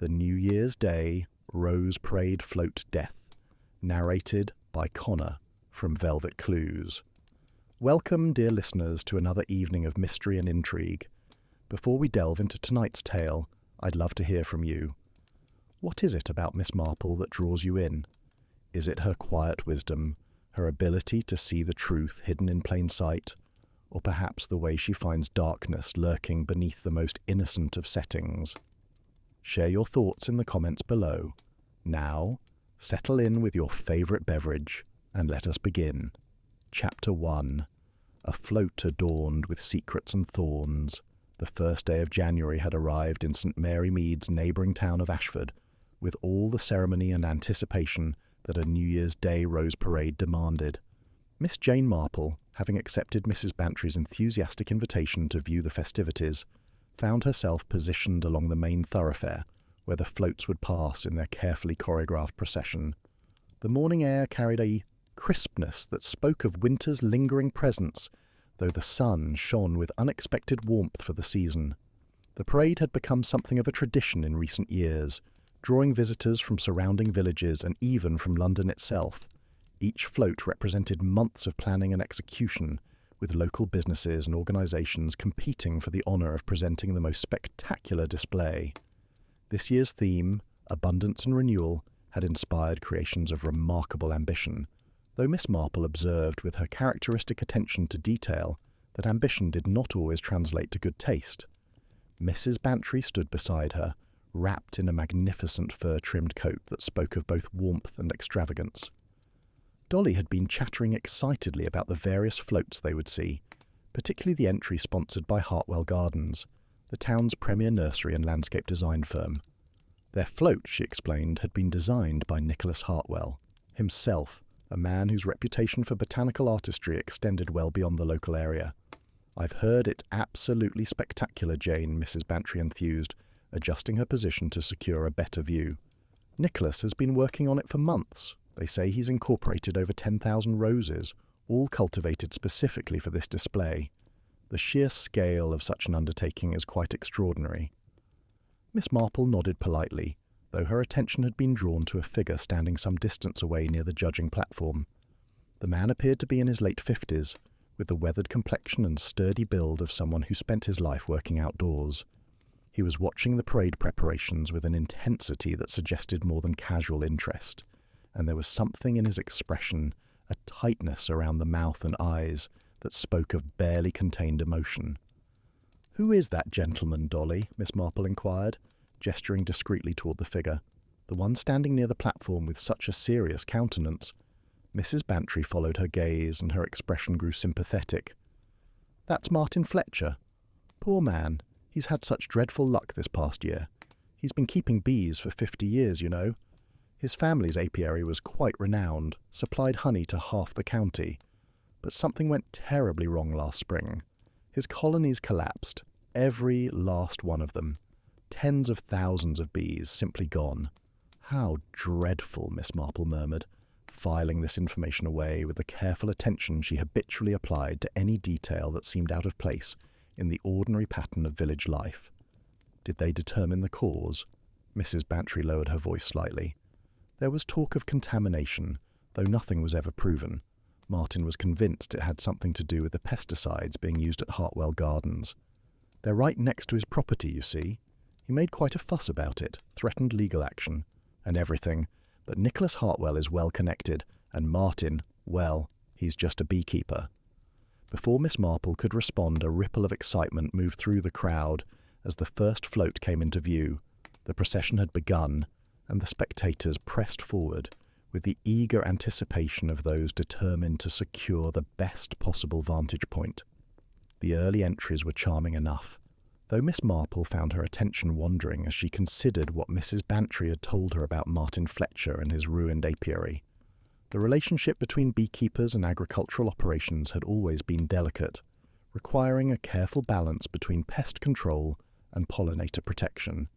The New Year's Day Rose Parade Float Death, narrated by Connor from Velvet Clues. Welcome, dear listeners, to another evening of mystery and intrigue. Before we delve into tonight's tale, I'd love to hear from you. What is it about Miss Marple that draws you in? Is it her quiet wisdom, her ability to see the truth hidden in plain sight, or perhaps the way she finds darkness lurking beneath the most innocent of settings? Share your thoughts in the comments below. Now, settle in with your favourite beverage and let us begin. Chapter 1. A float adorned with secrets and thorns. The first day of January had arrived in St. Mary Mead's neighbouring town of Ashford, with all the ceremony and anticipation that a New Year's Day Rose Parade demanded. Miss Jane Marple, having accepted Mrs. Bantry's enthusiastic invitation to view the festivities, found herself positioned along the main thoroughfare, where the floats would pass in their carefully choreographed procession. The morning air carried a crispness that spoke of winter's lingering presence, though the sun shone with unexpected warmth for the season. The parade had become something of a tradition in recent years, drawing visitors from surrounding villages and even from London itself. Each float represented months of planning and execution, with local businesses and organisations competing for the honour of presenting the most spectacular display. This year's theme, Abundance and Renewal, had inspired creations of remarkable ambition, though Miss Marple observed with her characteristic attention to detail that ambition did not always translate to good taste. Mrs. Bantry stood beside her, wrapped in a magnificent fur-trimmed coat that spoke of both warmth and extravagance. Dolly had been chattering excitedly about the various floats they would see, particularly the entry sponsored by Hartwell Gardens, the town's premier nursery and landscape design firm. Their float, she explained, had been designed by Nicholas Hartwell, himself a man whose reputation for botanical artistry extended well beyond the local area. "I've heard it's absolutely spectacular, Jane," Mrs. Bantry enthused, adjusting her position to secure a better view. "Nicholas has been working on it for months. They say he's incorporated over 10,000 roses, all cultivated specifically for this display. The sheer scale of such an undertaking is quite extraordinary." Miss Marple nodded politely, though her attention had been drawn to a figure standing some distance away near the judging platform. The man appeared to be in his late 50s, with the weathered complexion and sturdy build of someone who spent his life working outdoors. He was watching the parade preparations with an intensity that suggested more than casual interest, and there was something in his expression, a tightness around the mouth and eyes, that spoke of barely contained emotion. "Who is that gentleman, Dolly?" Miss Marple inquired, gesturing discreetly toward the figure, the one standing near the platform with such a serious countenance. Mrs. Bantry followed her gaze, and her expression grew sympathetic. "That's Martin Fletcher. Poor man, he's had such dreadful luck this past year. He's been keeping bees for 50 years, you know. His family's apiary was quite renowned, supplied honey to half the county. But something went terribly wrong last spring. His colonies collapsed, every last one of them. Tens of thousands of bees simply gone." "How dreadful," Miss Marple murmured, filing this information away with the careful attention she habitually applied to any detail that seemed out of place in the ordinary pattern of village life. "Did they determine the cause?" Mrs. Bantry lowered her voice slightly. "There was talk of contamination, though nothing was ever proven. Martin was convinced it had something to do with the pesticides being used at Hartwell Gardens. They're right next to his property, you see. He made quite a fuss about it, threatened legal action, and everything, but Nicholas Hartwell is well connected, and Martin, well, he's just a beekeeper." Before Miss Marple could respond, a ripple of excitement moved through the crowd as the first float came into view. The procession had begun, and the spectators pressed forward with the eager anticipation of those determined to secure the best possible vantage point. The early entries were charming enough, though Miss Marple found her attention wandering as she considered what Mrs. Bantry had told her about Martin Fletcher and his ruined apiary. The relationship between beekeepers and agricultural operations had always been delicate, requiring a careful balance between pest control and pollinator protection.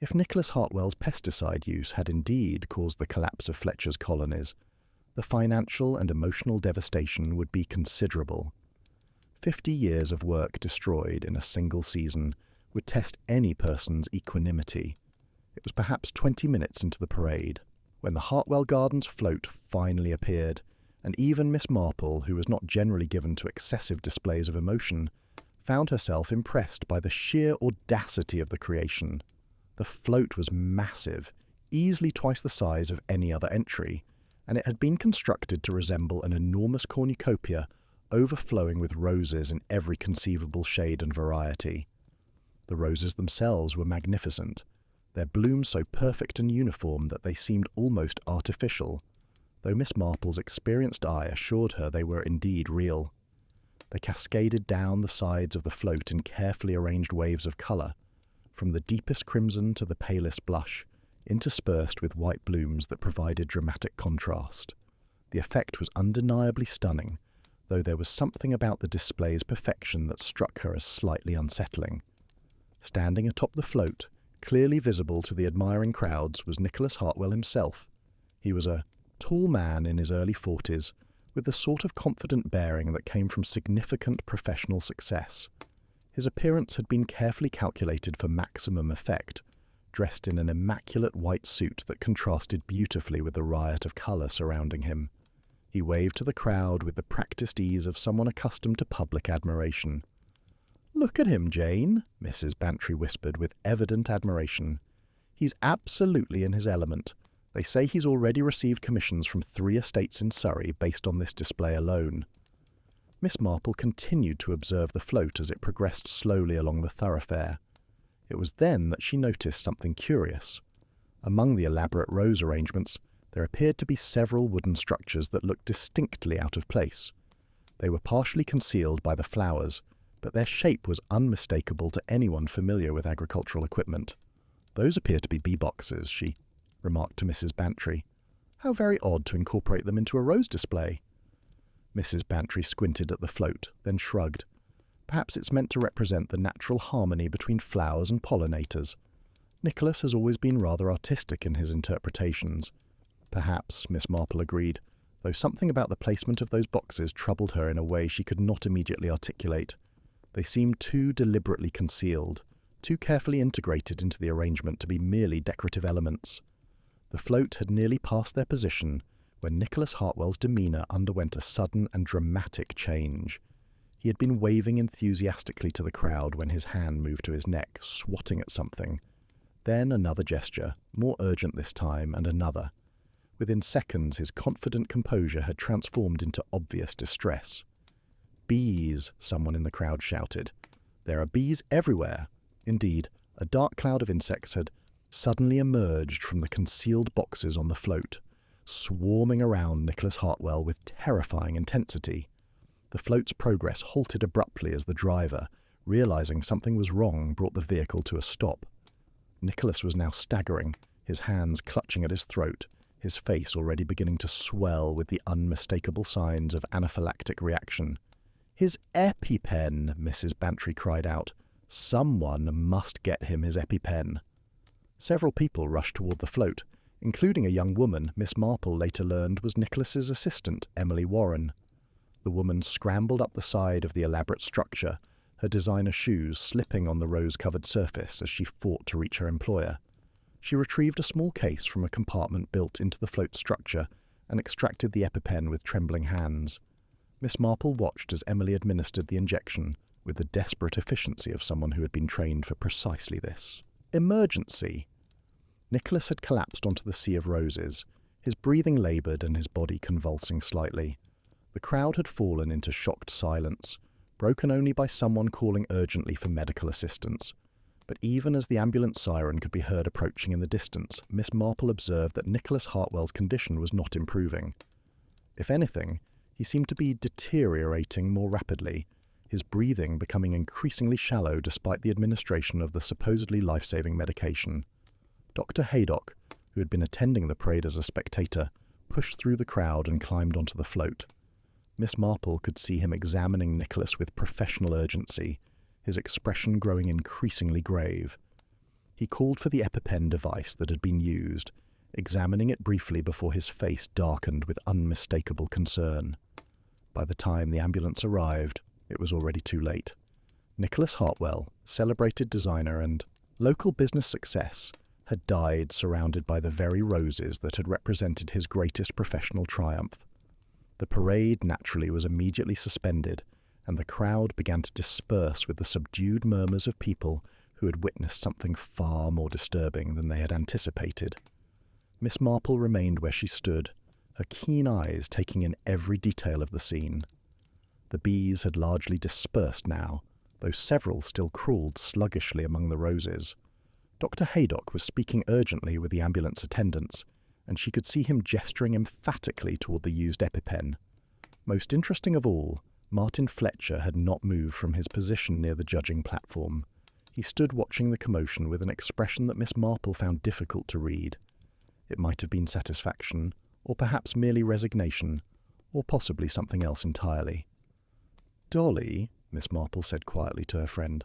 If Nicholas Hartwell's pesticide use had indeed caused the collapse of Fletcher's colonies, the financial and emotional devastation would be considerable. 50 years of work destroyed in a single season would test any person's equanimity. It was perhaps 20 minutes into the parade when the Hartwell Gardens float finally appeared, and even Miss Marple, who was not generally given to excessive displays of emotion, found herself impressed by the sheer audacity of the creation. The float was massive, easily twice the size of any other entry, and it had been constructed to resemble an enormous cornucopia overflowing with roses in every conceivable shade and variety. The roses themselves were magnificent, their blooms so perfect and uniform that they seemed almost artificial, though Miss Marple's experienced eye assured her they were indeed real. They cascaded down the sides of the float in carefully arranged waves of colour, from the deepest crimson to the palest blush, interspersed with white blooms that provided dramatic contrast. The effect was undeniably stunning, though there was something about the display's perfection that struck her as slightly unsettling. Standing atop the float, clearly visible to the admiring crowds, was Nicholas Hartwell himself. He was a tall man in his early 40s, with the sort of confident bearing that came from significant professional success. His appearance had been carefully calculated for maximum effect, dressed in an immaculate white suit that contrasted beautifully with the riot of colour surrounding him. He waved to the crowd with the practised ease of someone accustomed to public admiration. "Look at him, Jane," Mrs. Bantry whispered with evident admiration. "He's absolutely in his element. They say he's already received commissions from 3 estates in Surrey based on this display alone." Miss Marple continued to observe the float as it progressed slowly along the thoroughfare. It was then that she noticed something curious. Among the elaborate rose arrangements, there appeared to be several wooden structures that looked distinctly out of place. They were partially concealed by the flowers, but their shape was unmistakable to anyone familiar with agricultural equipment. "Those appear to be bee boxes," she remarked to Mrs. Bantry. "How very odd to incorporate them into a rose display." Mrs. Bantry squinted at the float, then shrugged. "Perhaps it's meant to represent the natural harmony between flowers and pollinators. Nicholas has always been rather artistic in his interpretations." "Perhaps," Miss Marple agreed, though something about the placement of those boxes troubled her in a way she could not immediately articulate. They seemed too deliberately concealed, too carefully integrated into the arrangement to be merely decorative elements. The float had nearly passed their position when Nicholas Hartwell's demeanour underwent a sudden and dramatic change. He had been waving enthusiastically to the crowd when his hand moved to his neck, swatting at something. Then another gesture, more urgent this time, and another. Within seconds his confident composure had transformed into obvious distress. "Bees," someone in the crowd shouted. "There are bees everywhere." Indeed, a dark cloud of insects had suddenly emerged from the concealed boxes on the float, swarming around Nicholas Hartwell with terrifying intensity. The float's progress halted abruptly as the driver, realizing something was wrong, brought the vehicle to a stop. Nicholas was now staggering, his hands clutching at his throat, his face already beginning to swell with the unmistakable signs of anaphylactic reaction. "His EpiPen!" Mrs. Bantry cried out. "Someone must get him his EpiPen." Several people rushed toward the float, including a young woman Miss Marple later learned was Nicholas's assistant, Emily Warren. The woman scrambled up the side of the elaborate structure, her designer shoes slipping on the rose-covered surface as she fought to reach her employer. She retrieved a small case from a compartment built into the float structure and extracted the EpiPen with trembling hands. Miss Marple watched as Emily administered the injection with the desperate efficiency of someone who had been trained for precisely this. Emergency! Nicholas had collapsed onto the sea of roses, his breathing laboured and his body convulsing slightly. The crowd had fallen into shocked silence, broken only by someone calling urgently for medical assistance. But even as the ambulance siren could be heard approaching in the distance, Miss Marple observed that Nicholas Hartwell's condition was not improving. If anything, he seemed to be deteriorating more rapidly, his breathing becoming increasingly shallow despite the administration of the supposedly life-saving medication. Dr. Haydock, who had been attending the parade as a spectator, pushed through the crowd and climbed onto the float. Miss Marple could see him examining Nicholas with professional urgency, his expression growing increasingly grave. He called for the EpiPen device that had been used, examining it briefly before his face darkened with unmistakable concern. By the time the ambulance arrived, it was already too late. Nicholas Hartwell, celebrated designer and local business success, had died surrounded by the very roses that had represented his greatest professional triumph. The parade naturally was immediately suspended, and the crowd began to disperse with the subdued murmurs of people who had witnessed something far more disturbing than they had anticipated. Miss Marple remained where she stood, her keen eyes taking in every detail of the scene. The bees had largely dispersed now, though several still crawled sluggishly among the roses. Dr. Haydock was speaking urgently with the ambulance attendants, and she could see him gesturing emphatically toward the used EpiPen. Most interesting of all, Martin Fletcher had not moved from his position near the judging platform. He stood watching the commotion with an expression that Miss Marple found difficult to read. It might have been satisfaction, or perhaps merely resignation, or possibly something else entirely. "Dolly," Miss Marple said quietly to her friend,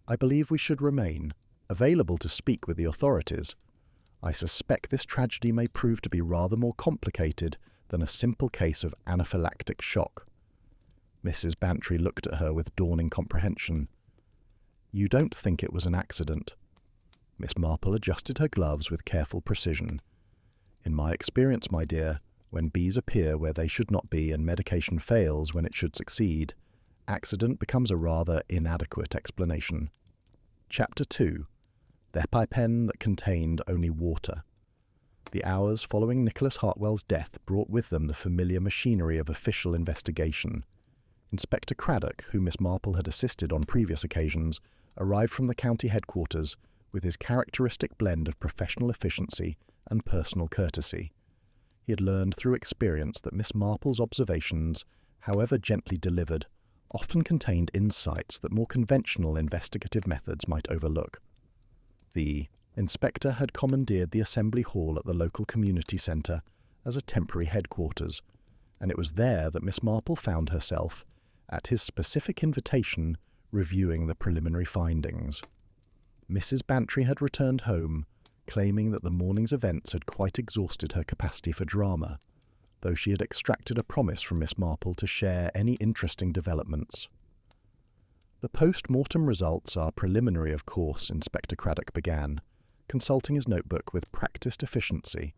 "I believe we should remain, available to speak with the authorities. I suspect this tragedy may prove to be rather more complicated than a simple case of anaphylactic shock." Mrs. Bantry looked at her with dawning comprehension. "You don't think it was an accident?" Miss Marple adjusted her gloves with careful precision. "In my experience, my dear, when bees appear where they should not be and medication fails when it should succeed, accident becomes a rather inadequate explanation." Chapter 2. The EpiPen that contained only water. The hours following Nicholas Hartwell's death brought with them the familiar machinery of official investigation. Inspector Craddock, who Miss Marple had assisted on previous occasions, arrived from the county headquarters with his characteristic blend of professional efficiency and personal courtesy. He had learned through experience that Miss Marple's observations, however gently delivered, often contained insights that more conventional investigative methods might overlook. The inspector had commandeered the assembly hall at the local community centre as a temporary headquarters, and it was there that Miss Marple found herself, at his specific invitation, reviewing the preliminary findings. Mrs. Bantry had returned home, claiming that the morning's events had quite exhausted her capacity for drama, though she had extracted a promise from Miss Marple to share any interesting developments. "The post-mortem results are preliminary, of course," Inspector Craddock began, consulting his notebook with practised efficiency.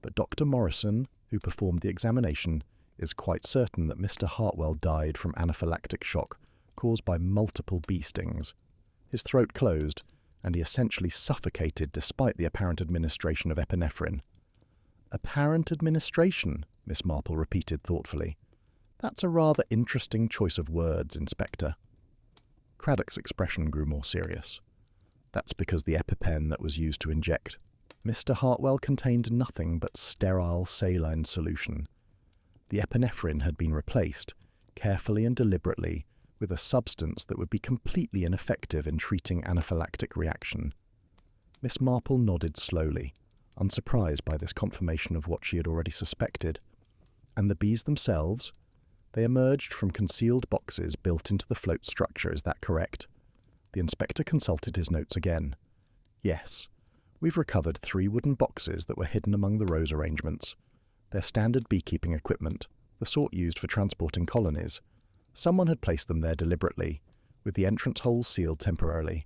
"But Dr. Morrison, who performed the examination, is quite certain that Mr. Hartwell died from anaphylactic shock caused by multiple bee stings. His throat closed, and he essentially suffocated despite the apparent administration of epinephrine." "Apparent administration," Miss Marple repeated thoughtfully. "That's a rather interesting choice of words, Inspector." Craddock's expression grew more serious. "That's because the EpiPen that was used to inject Mr. Hartwell contained nothing but sterile saline solution. The epinephrine had been replaced, carefully and deliberately, with a substance that would be completely ineffective in treating anaphylactic reaction." Miss Marple nodded slowly, unsurprised by this confirmation of what she had already suspected. "And the bees themselves? They emerged from concealed boxes built into the float structure, is that correct?" The inspector consulted his notes again. "Yes. We've recovered 3 wooden boxes that were hidden among the rose arrangements. They're standard beekeeping equipment, the sort used for transporting colonies. Someone had placed them there deliberately, with the entrance holes sealed temporarily.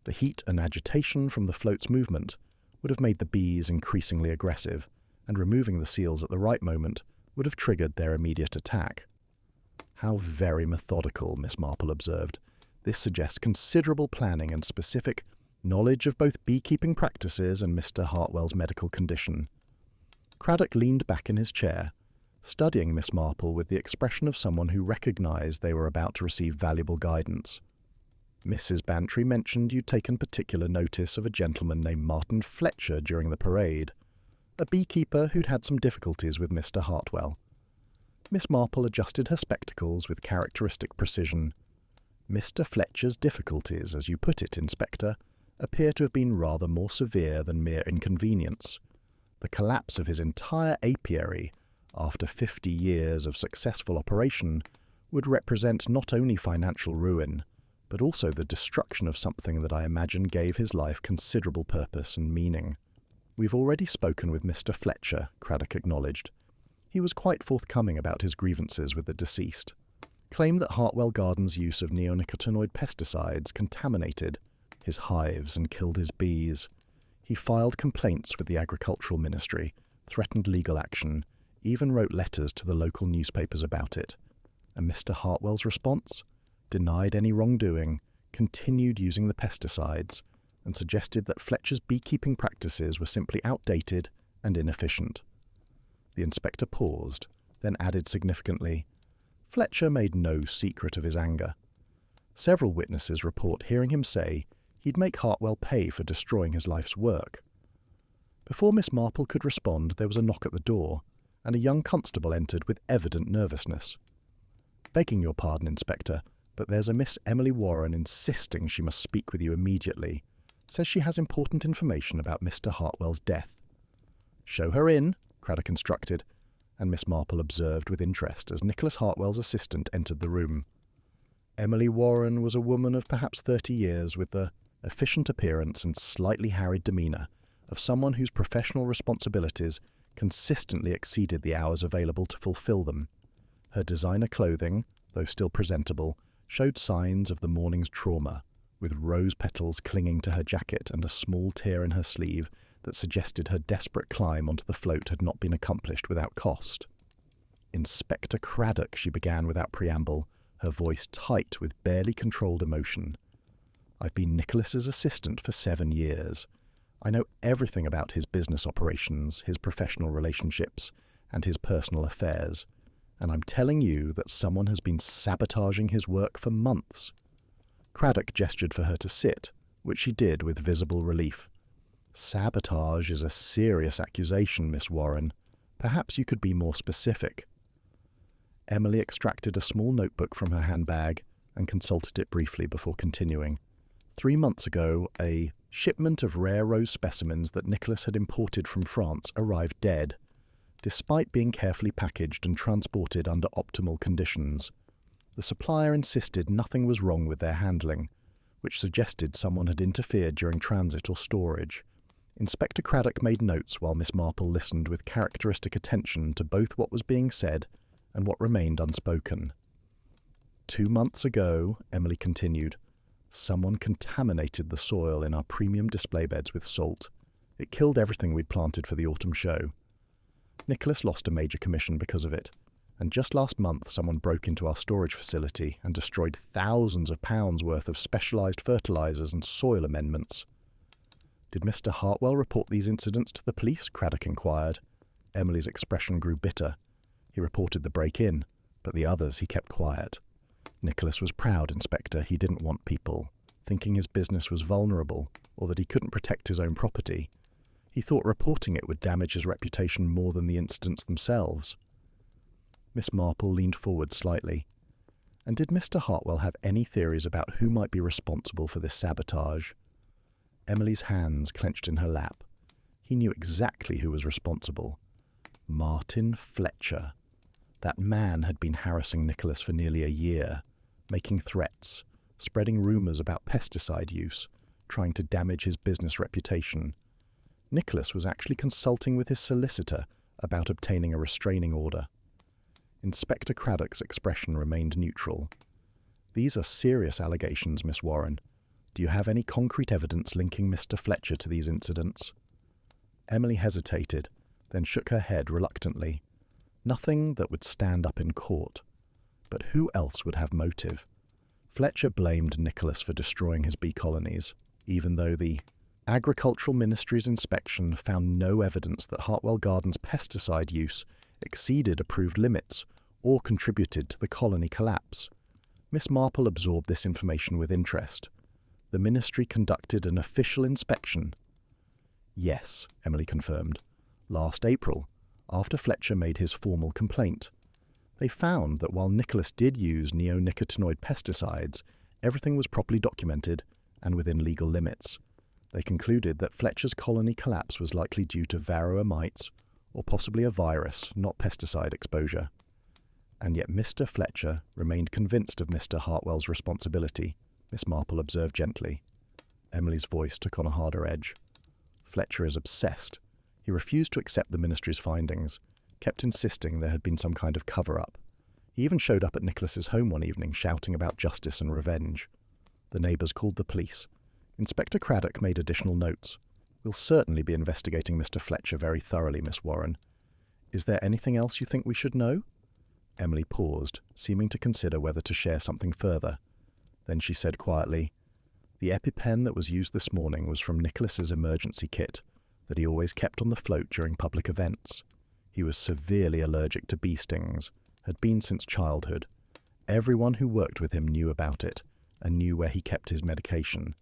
The heat and agitation from the float's movement would have made the bees increasingly aggressive, and removing the seals at the right moment would have triggered their immediate attack." "How very methodical," Miss Marple observed. "This suggests considerable planning and specific knowledge of both beekeeping practices and Mr. Hartwell's medical condition." Craddock leaned back in his chair, studying Miss Marple with the expression of someone who recognised they were about to receive valuable guidance. "Mrs. Bantry mentioned you'd taken particular notice of a gentleman named Martin Fletcher during the parade, a beekeeper who'd had some difficulties with Mr. Hartwell." Miss Marple adjusted her spectacles with characteristic precision. "Mr. Fletcher's difficulties, as you put it, Inspector, appear to have been rather more severe than mere inconvenience. The collapse of his entire apiary, after 50 years of successful operation, would represent not only financial ruin, but also the destruction of something that I imagine gave his life considerable purpose and meaning." "We've already spoken with Mr. Fletcher," Craddock acknowledged. "He was quite forthcoming about his grievances with the deceased. Claimed that Hartwell Garden's use of neonicotinoid pesticides contaminated his hives and killed his bees. He filed complaints with the Agricultural Ministry, threatened legal action, even wrote letters to the local newspapers about it. And Mr. Hartwell's response? Denied any wrongdoing, continued using the pesticides, and suggested that Fletcher's beekeeping practices were simply outdated and inefficient. The inspector paused, then added significantly, Fletcher made no secret of his anger. Several witnesses report hearing him say he'd make Hartwell pay for destroying his life's work. Before Miss Marple could respond, there was a knock at the door, and a young constable entered with evident nervousness. "Begging your pardon, Inspector, but there's a Miss Emily Warren insisting she must speak with you immediately. Says she has important information about Mr. Hartwell's death." "Show her in," Craddock instructed, and Miss Marple observed with interest as Nicholas Hartwell's assistant entered the room. Emily Warren was a woman of perhaps 30 years with the efficient appearance and slightly harried demeanour of someone whose professional responsibilities consistently exceeded the hours available to fulfil them. Her designer clothing, though still presentable, showed signs of the morning's trauma, with rose petals clinging to her jacket and a small tear in her sleeve that suggested her desperate climb onto the float had not been accomplished without cost. "Inspector Craddock," she began without preamble, her voice tight with barely controlled emotion. "I've been Nicholas's assistant for 7 years. I know everything about his business operations, his professional relationships, and his personal affairs, and I'm telling you that someone has been sabotaging his work for months." Craddock gestured for her to sit, which she did with visible relief. "Sabotage is a serious accusation, Miss Warren. Perhaps you could be more specific." Emily extracted a small notebook from her handbag and consulted it briefly before continuing. 3 months ago, a shipment of rare rose specimens that Nicholas had imported from France arrived dead, despite being carefully packaged and transported under optimal conditions. The supplier insisted nothing was wrong with their handling, which suggested someone had interfered during transit or storage. Inspector Craddock made notes while Miss Marple listened with characteristic attention to both what was being said and what remained unspoken. 2 months ago, Emily continued, someone contaminated the soil in our premium display beds with salt. It killed everything we'd planted for the autumn show. Nicholas lost a major commission because of it, and just last month someone broke into our storage facility and destroyed thousands of pounds worth of specialised fertilisers and soil amendments. "Did Mr. Hartwell report these incidents to the police?" Craddock inquired. Emily's expression grew bitter. He reported the break-in, but the others he kept quiet. Nicholas was proud, Inspector. He didn't want people thinking his business was vulnerable or that he couldn't protect his own property. He thought reporting it would damage his reputation more than the incidents themselves. Miss Marple leaned forward slightly. "And did Mr. Hartwell have any theories about who might be responsible for this sabotage?" Emily's hands clenched in her lap. He knew exactly who was responsible. Martin Fletcher. That man had been harassing Nicholas for nearly a year, making threats, spreading rumours about pesticide use, trying to damage his business reputation. Nicholas was actually consulting with his solicitor about obtaining a restraining order. Inspector Craddock's expression remained neutral. "These are serious allegations, Miss Warren. Do you have any concrete evidence linking Mr. Fletcher to these incidents?" Emily hesitated, then shook her head reluctantly. Nothing that would stand up in court. But who else would have motive? Fletcher blamed Nicholas for destroying his bee colonies, even though the Agricultural Ministry's inspection found no evidence that Hartwell Gardens' pesticide use exceeded approved limits or contributed to the colony collapse. Miss Marple absorbed this information with interest. The ministry conducted an official inspection. "Yes," Emily confirmed. "Last April, after Fletcher made his formal complaint. They found that while Nicholas did use neonicotinoid pesticides, everything was properly documented and within legal limits. They concluded that Fletcher's colony collapse was likely due to varroa mites or possibly a virus, not pesticide exposure. And yet Mr. Fletcher remained convinced of Mr. Hartwell's responsibility," Miss Marple observed gently. Emily's voice took on a harder edge. "Fletcher is obsessed. He refused to accept the ministry's findings, kept insisting there had been some kind of cover-up. He even showed up at Nicholas's home one evening shouting about justice and revenge. The neighbours called the police. Inspector Craddock made additional notes. We'll certainly be investigating Mr. Fletcher very thoroughly, Miss Warren. Is there anything else you think we should know?" Emily paused, seeming to consider whether to share something further. Then she said quietly, "The EpiPen that was used this morning was from Nicholas's emergency kit that he always kept on the float during public events. He was severely allergic to bee stings, had been since childhood. Everyone who worked with him knew about it, and knew where he kept his medication.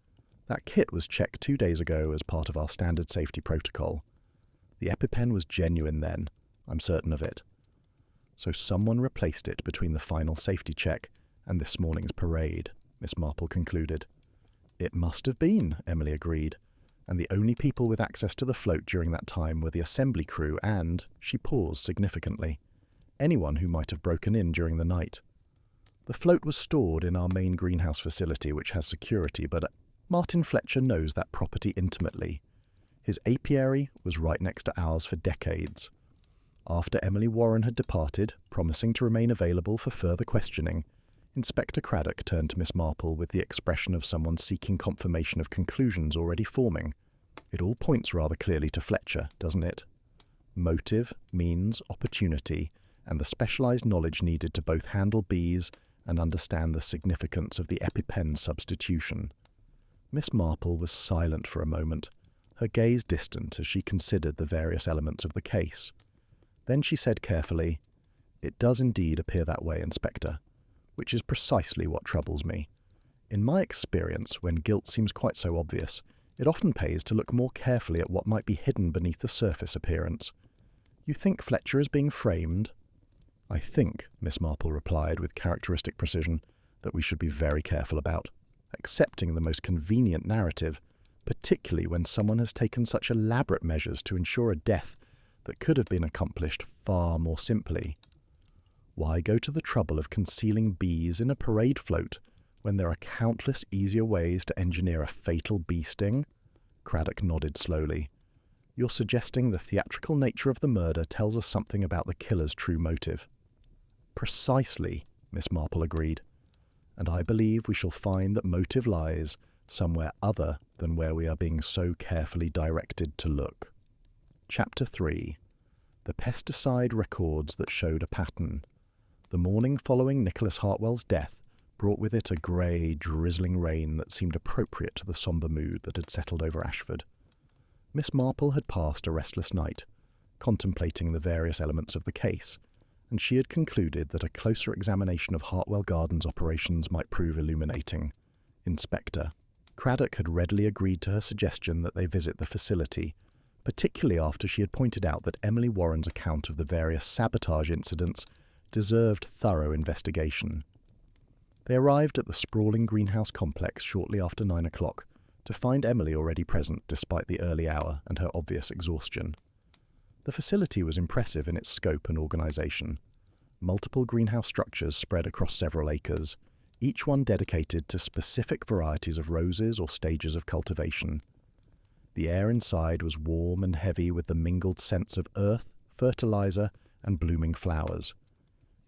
That kit was checked 2 days ago as part of our standard safety protocol. The EpiPen was genuine then, I'm certain of it. So someone replaced it between the final safety check and this morning's parade," Miss Marple concluded. "It must have been," Emily agreed, "and the only people with access to the float during that time were the assembly crew and," she paused significantly, "anyone who might have broken in during the night. The float was stored in our main greenhouse facility, which has security, but Martin Fletcher knows that property intimately. His apiary was right next to ours for decades. After Emily Warren had departed, promising to remain available for further questioning, Inspector Craddock turned to Miss Marple with the expression of someone seeking confirmation of conclusions already forming. "It all points rather clearly to Fletcher, doesn't it? Motive, means, opportunity, and the specialised knowledge needed to both handle bees and understand the significance of the EpiPen substitution." Miss Marple was silent for a moment, her gaze distant as she considered the various elements of the case. Then she said carefully, "It does indeed appear that way, Inspector, which is precisely what troubles me. In my experience, when guilt seems quite so obvious, it often pays to look more carefully at what might be hidden beneath the surface appearance. You think Fletcher is being framed?" "I think," Miss Marple replied with characteristic precision, "that we should be very careful about accepting the most convenient narrative, particularly when someone has taken such elaborate measures to ensure a death that could have been accomplished far more simply. Why go to the trouble of concealing bees in a parade float when there are countless easier ways to engineer a fatal bee sting?" Craddock nodded slowly. "You're suggesting the theatrical nature of the murder tells us something about the killer's true motive." "Precisely," Miss Marple agreed. "And I believe we shall find that motive lies somewhere other than where we are being so carefully directed to look." Chapter 3. The pesticide records that showed a pattern. The morning following Nicholas Hartwell's death brought with it a grey, drizzling rain that seemed appropriate to the sombre mood that had settled over Ashford. Miss Marple had passed a restless night, contemplating the various elements of the case, and she had concluded that a closer examination of Hartwell Gardens operations might prove illuminating. Inspector Craddock had readily agreed to her suggestion that they visit the facility, particularly after she had pointed out that Emily Warren's account of the various sabotage incidents deserved thorough investigation. They arrived at the sprawling greenhouse complex shortly after 9 o'clock, to find Emily already present despite the early hour and her obvious exhaustion. The facility was impressive in its scope and organisation. Multiple greenhouse structures spread across several acres, each one dedicated to specific varieties of roses or stages of cultivation. The air inside was warm and heavy with the mingled scents of earth, fertiliser, and blooming flowers.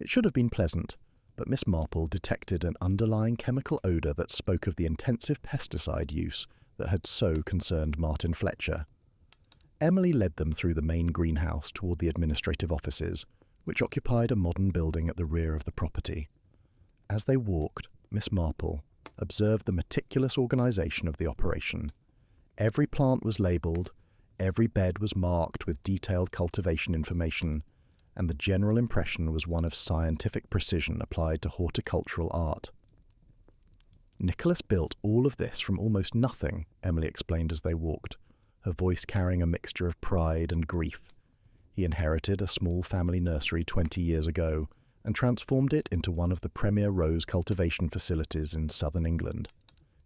It should have been pleasant, but Miss Marple detected an underlying chemical odour that spoke of the intensive pesticide use that had so concerned Martin Fletcher. Emily led them through the main greenhouse toward the administrative offices, which occupied a modern building at the rear of the property. As they walked, Miss Marple observed the meticulous organisation of the operation. Every plant was labelled, every bed was marked with detailed cultivation information, and the general impression was one of scientific precision applied to horticultural art. "Nicholas built all of this from almost nothing," Emily explained as they walked, her voice carrying a mixture of pride and grief. "He inherited a small family nursery 20 years ago and transformed it into one of the premier rose cultivation facilities in southern England.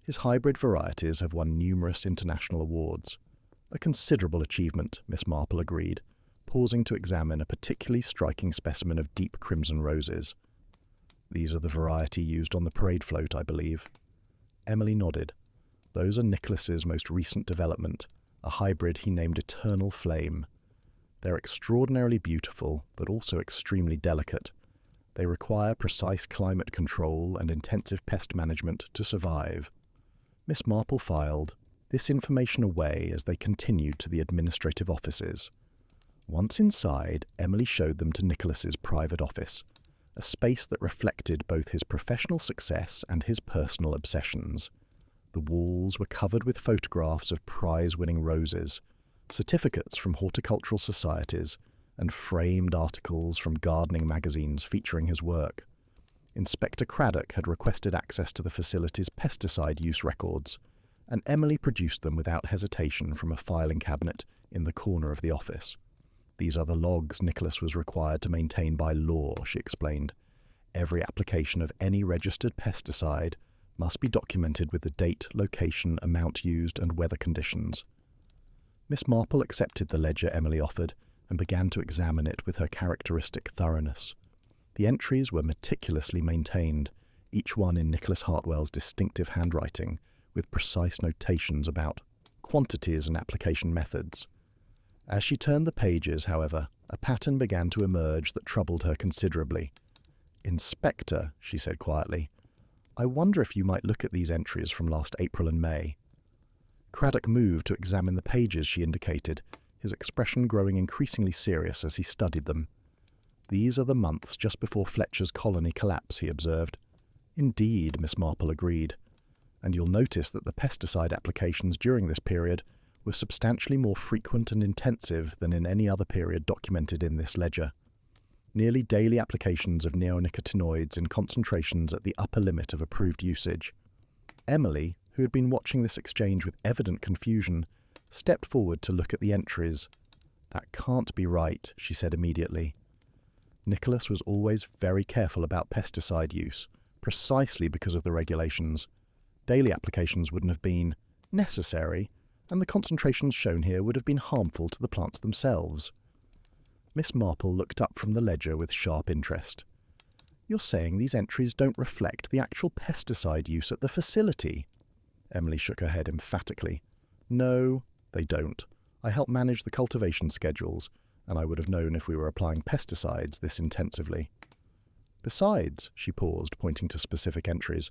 His hybrid varieties have won numerous international awards." "A considerable achievement," Miss Marple agreed, pausing to examine a particularly striking specimen of deep crimson roses. "These are the variety used on the parade float, I believe." Emily nodded. "Those are Nicholas's most recent development, a hybrid he named Eternal Flame. They're extraordinarily beautiful, but also extremely delicate. They require precise climate control and intensive pest management to survive." Miss Marple filed, this information away as they continued to the administrative offices. Once inside, Emily showed them to Nicholas's private office, a space that reflected both his professional success and his personal obsessions. The walls were covered with photographs of prize-winning roses, certificates from horticultural societies, and framed articles from gardening magazines featuring his work. Inspector Craddock had requested access to the facility's pesticide use records, and Emily produced them without hesitation from a filing cabinet in the corner of the office. These are the logs Nicholas was required to maintain by law, she explained. Every application of any registered pesticide must be documented with the date, location, amount used, and weather conditions. Miss Marple accepted the ledger Emily offered and began to examine it with her characteristic thoroughness. The entries were meticulously maintained, each one in Nicholas Hartwell's distinctive handwriting, with precise notations about quantities and application methods. As she turned the pages, however, a pattern began to emerge that troubled her considerably. "Inspector," she said quietly, "I wonder if you might look at these entries from last April and May." Craddock moved to examine the pages she indicated, his expression growing increasingly serious as he studied them. "These are the months just before Fletcher's colony collapse," he observed. "Indeed," Miss Marple agreed. "And you'll notice that the pesticide applications during this period were substantially more frequent and intensive than in any other period documented in this ledger. Nearly daily applications of neonicotinoids in concentrations at the upper limit of approved usage." Emily, who had been watching this exchange with evident confusion, stepped forward to look at the entries. "That can't be right," she said immediately. Nicholas was always very careful about pesticide use, precisely because of the regulations. Daily applications wouldn't have been necessary, and the concentrations shown here would have been harmful to the plants themselves. Miss Marple looked up from the ledger with sharp interest. "You're saying these entries don't reflect the actual pesticide use at the facility?" Emily shook her head emphatically. "No, they don't. I help manage the cultivation schedules, and I would have known if we were applying pesticides this intensively. Besides," she paused, pointing to specific entries,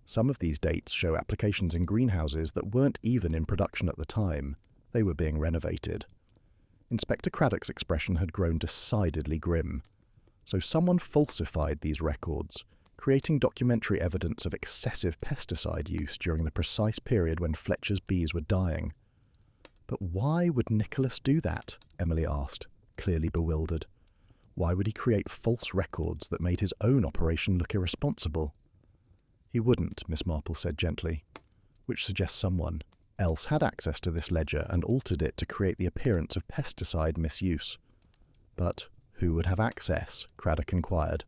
"some of these dates show applications in greenhouses that weren't even in production at the time. They were being renovated." Inspector Craddock's expression had grown decidedly grim. So someone falsified these records, creating documentary evidence of excessive pesticide use during the precise period when Fletcher's bees were dying. "But why would Nicholas do that?" Emily asked, clearly bewildered. "Why would he create false records that made his own operation look irresponsible?" "He wouldn't," Miss Marple said gently, which suggests someone else had access to this ledger and altered it to create the appearance of pesticide misuse. "But who would have access?" Craddock inquired.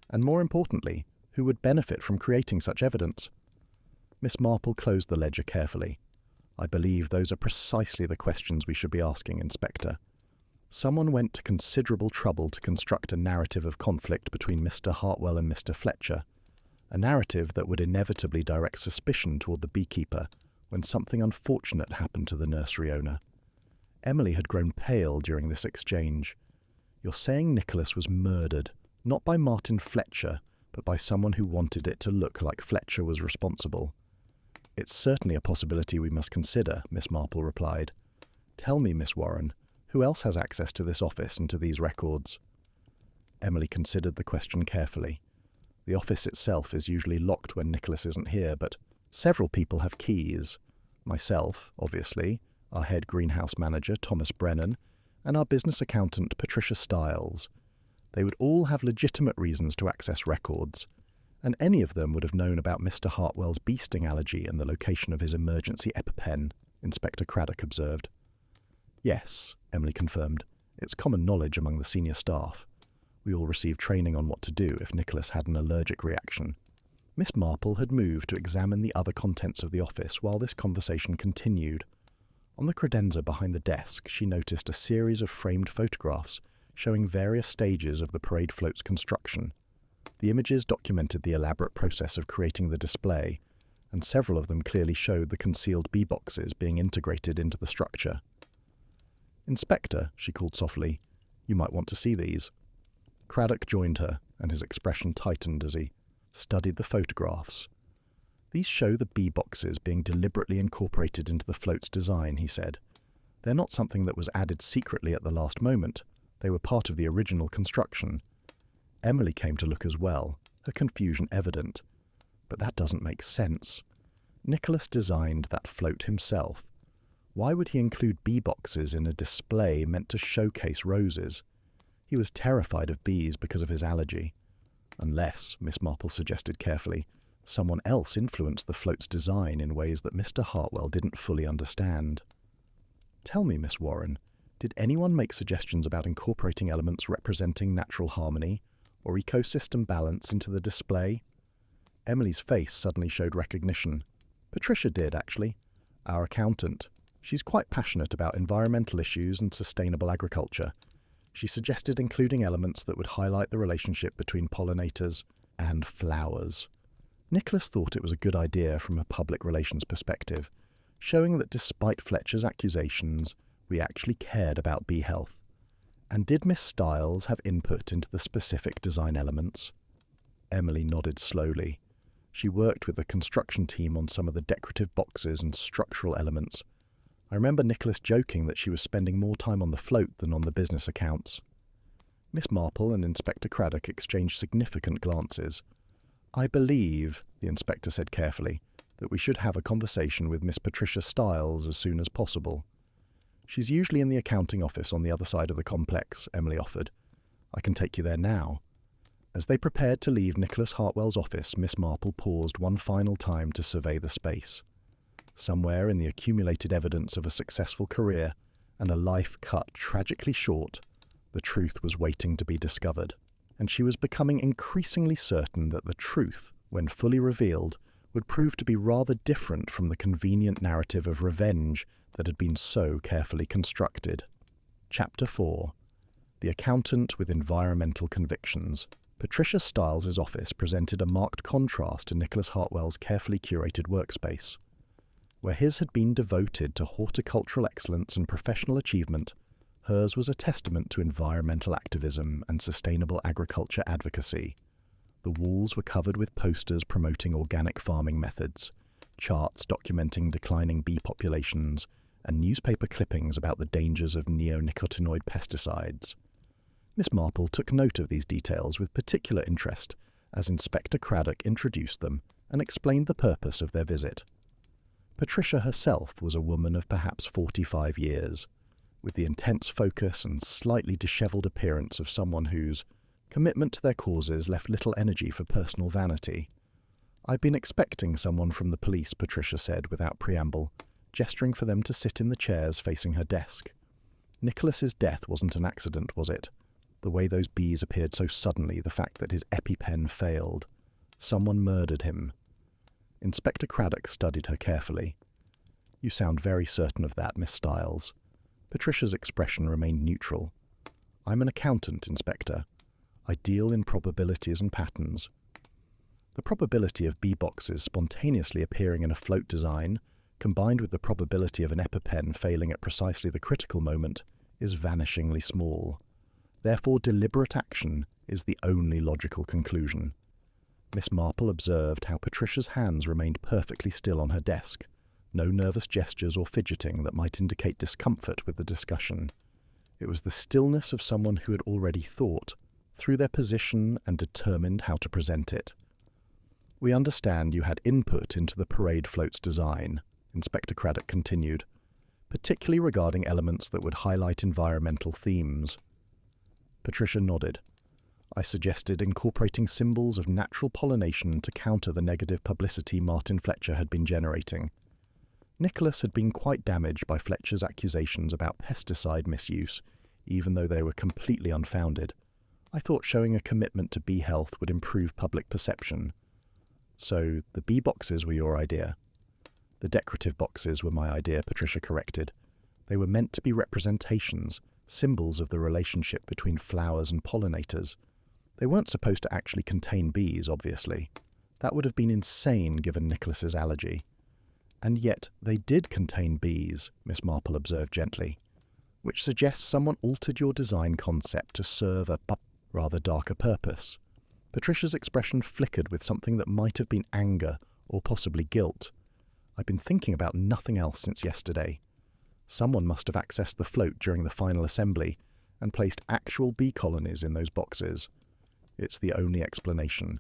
"And more importantly, who would benefit from creating such evidence?" Miss Marple closed the ledger carefully. "I believe those are precisely the questions we should be asking, Inspector. Someone went to considerable trouble to construct a narrative of conflict between Mr. Hartwell and Mr. Fletcher, a narrative that would inevitably direct suspicion toward the beekeeper when something unfortunate happened to the nursery owner." Emily had grown pale during this exchange. "You're saying Nicholas was murdered, not by Martin Fletcher, but by someone who wanted it to look like Fletcher was responsible." "It's certainly a possibility we must consider," Miss Marple replied. "Tell me, Miss Warren, who else has access to this office and to these records?" Emily considered the question carefully. The office itself is usually locked when Nicholas isn't here, but several people have keys. Myself, obviously, our head greenhouse manager, Thomas Brennan, and our business accountant, Patricia Stiles. They would all have legitimate reasons to access records, and any of them would have known about Mr. Hartwell's bee sting allergy and the location of his emergency EpiPen, Inspector Craddock observed. "Yes," Emily confirmed. "It's common knowledge among the senior staff. We all received training on what to do if Nicholas had an allergic reaction." Miss Marple had moved to examine the other contents of the office while this conversation continued. On the credenza behind the desk, she noticed a series of framed photographs showing various stages of the parade float's construction. The images documented the elaborate process of creating the display, and several of them clearly showed the concealed bee boxes being integrated into the structure. "Inspector," she called softly, "you might want to see these." Craddock joined her, and his expression tightened as he studied the photographs. These show the bee boxes being deliberately incorporated into the float's design, he said. They're not something that was added secretly at the last moment. They were part of the original construction. Emily came to look as well, her confusion evident. But that doesn't make sense. Nicholas designed that float himself. Why would he include bee boxes in a display meant to showcase roses? He was terrified of bees because of his allergy. Unless, Miss Marple suggested carefully, someone else influenced the float's design in ways that Mr. Hartwell didn't fully understand. Tell me, Miss Warren, did anyone make suggestions about incorporating elements representing natural harmony or ecosystem balance into the display? Emily's face suddenly showed recognition. Patricia did, actually. Our accountant. She's quite passionate about environmental issues and sustainable agriculture. She suggested including elements that would highlight the relationship between pollinators and flowers. Nicholas thought it was a good idea from a public relations perspective, showing that despite Fletcher's accusations, we actually cared about bee health. And did Miss Stiles have input into the specific design elements? Emily nodded slowly. She worked with the construction team on some of the decorative boxes and structural elements. I remember Nicholas joking that she was spending more time on the float than on the business accounts. Miss Marple and Inspector Craddock exchanged significant glances. I believe, the inspector said carefully, that we should have a conversation with Miss Patricia Stiles as soon as possible. She's usually in the accounting office on the other side of the complex, Emily offered. I can take you there now. As they prepared to leave Nicholas Hartwell's office, Miss Marple paused one final time to survey the space. Somewhere in the accumulated evidence of a successful career and a life cut tragically short, the truth was waiting to be discovered, and she was becoming increasingly certain that the truth, when fully revealed, would prove to be rather different from the convenient narrative of revenge that had been so carefully constructed. Chapter 4. The Accountant with Environmental Convictions. Patricia Stiles' office presented a marked contrast to Nicholas Hartwell's carefully curated workspace. Where his had been devoted to horticultural excellence and professional achievement, hers was a testament to environmental activism and sustainable agriculture advocacy. The walls were covered with posters promoting organic farming methods, charts documenting declining bee populations, and newspaper clippings about the dangers of neonicotinoid pesticides. Miss Marple took note of these details with particular interest as Inspector Craddock introduced them and explained the purpose of their visit. Patricia herself was a woman of perhaps 45 years, with the intense focus and slightly dishevelled appearance of someone whose commitment to their causes left little energy for personal vanity. I've been expecting someone from the police, Patricia said without preamble, gesturing for them to sit in the chairs facing her desk. Nicholas's death wasn't an accident, was it? The way those bees appeared so suddenly, the fact that his EpiPen failed. Someone murdered him. Inspector Craddock studied her carefully. You sound very certain of that, Miss Stiles. Patricia's expression remained neutral. I'm an accountant, Inspector. I deal in probabilities and patterns. The probability of bee boxes spontaneously appearing in a float design, combined with the probability of an EpiPen failing at precisely the critical moment, is vanishingly small. Therefore, deliberate action is the only logical conclusion. Miss Marple observed how Patricia's hands remained perfectly still on her desk, no nervous gestures or fidgeting that might indicate discomfort with the discussion. It was the stillness of someone who had already thought, through their position and determined how to present it. We understand you had input into the parade float's design, Inspector Craddock continued, particularly regarding elements that would highlight environmental themes. Patricia nodded. I suggested incorporating symbols of natural pollination to counter the negative publicity Martin Fletcher had been generating. Nicholas had been quite damaged by Fletcher's accusations about pesticide misuse, even though they were completely unfounded. I thought showing a commitment to bee health would improve public perception. So, the bee boxes were your idea? The decorative boxes were my idea, Patricia corrected. They were meant to be representations, symbols of the relationship between flowers and pollinators. They weren't supposed to actually contain bees, obviously. That would have been insane given Nicholas's allergy. And yet they did contain bees, Miss Marple observed gently, which suggests someone altered your design concept to serve a rather darker purpose. Patricia's expression flickered with something that might have been anger or possibly guilt. I've been thinking about nothing else since yesterday. Someone must have accessed the float during the final assembly and placed actual bee colonies in those boxes. It's the only explanation.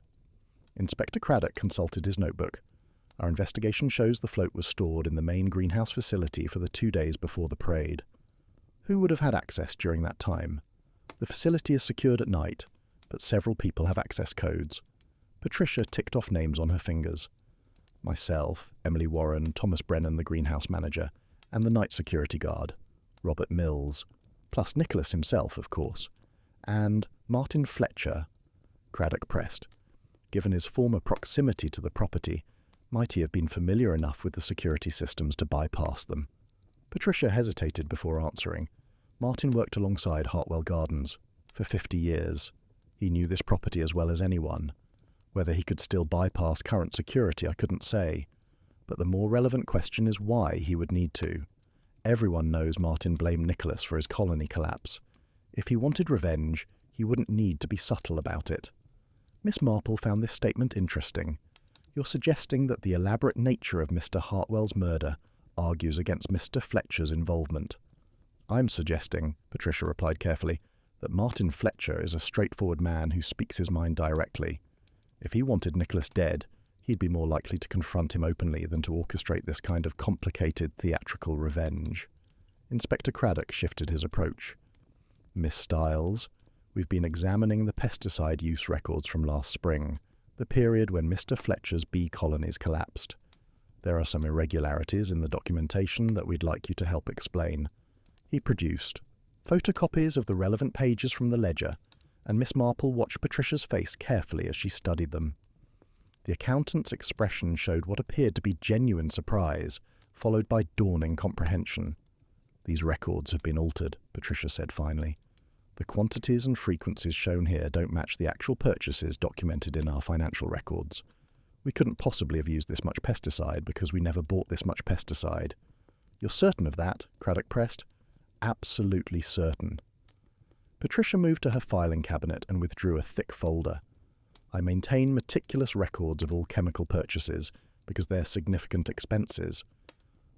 Inspector Craddock consulted his notebook. Our investigation shows the float was stored in the main greenhouse facility for the 2 days before the parade. Who would have had access during that time? The facility is secured at night, but several people have access codes. Patricia ticked off names on her fingers. Myself, Emily Warren, Thomas Brennan, the greenhouse manager, and the night security guard, Robert Mills, plus Nicholas himself, of course, and Martin Fletcher. Craddock pressed. Given his former proximity to the property, might he have been familiar enough with the security systems to bypass them? Patricia hesitated before answering. Martin worked alongside Hartwell Gardens for 50 years. He knew this property as well as anyone. Whether he could still bypass current security, I couldn't say. But the more relevant question is why he would need to. Everyone knows Martin blamed Nicholas for his colony collapse. If he wanted revenge, he wouldn't need to be subtle about it. Miss Marple found this statement interesting. You're suggesting that the elaborate nature of Mr. Hartwell's murder argues against Mr. Fletcher's involvement. I'm suggesting, Patricia replied carefully, that Martin Fletcher is a straightforward man who speaks his mind directly. If he wanted Nicholas dead, he'd be more likely to confront him openly than to orchestrate this kind of complicated theatrical revenge. Inspector Craddock shifted his approach. Miss Stiles, we've been examining the pesticide use records from last spring, the period when Mr. Fletcher's bee colonies collapsed. There are some irregularities in the documentation that we'd like you to help explain. He produced photocopies of the relevant pages from the ledger, and Miss Marple watched Patricia's face carefully as she studied them. The accountant's expression showed what appeared to be genuine surprise, followed by dawning comprehension. These records have been altered, Patricia said finally. The quantities and frequencies shown here don't match the actual purchases documented in our financial records. We couldn't possibly have used this much pesticide because we never bought this much pesticide. You're certain of that? Craddock pressed. Absolutely certain. Patricia moved to her filing cabinet and withdrew a thick folder. I maintain meticulous records of all chemical purchases because they're significant expenses.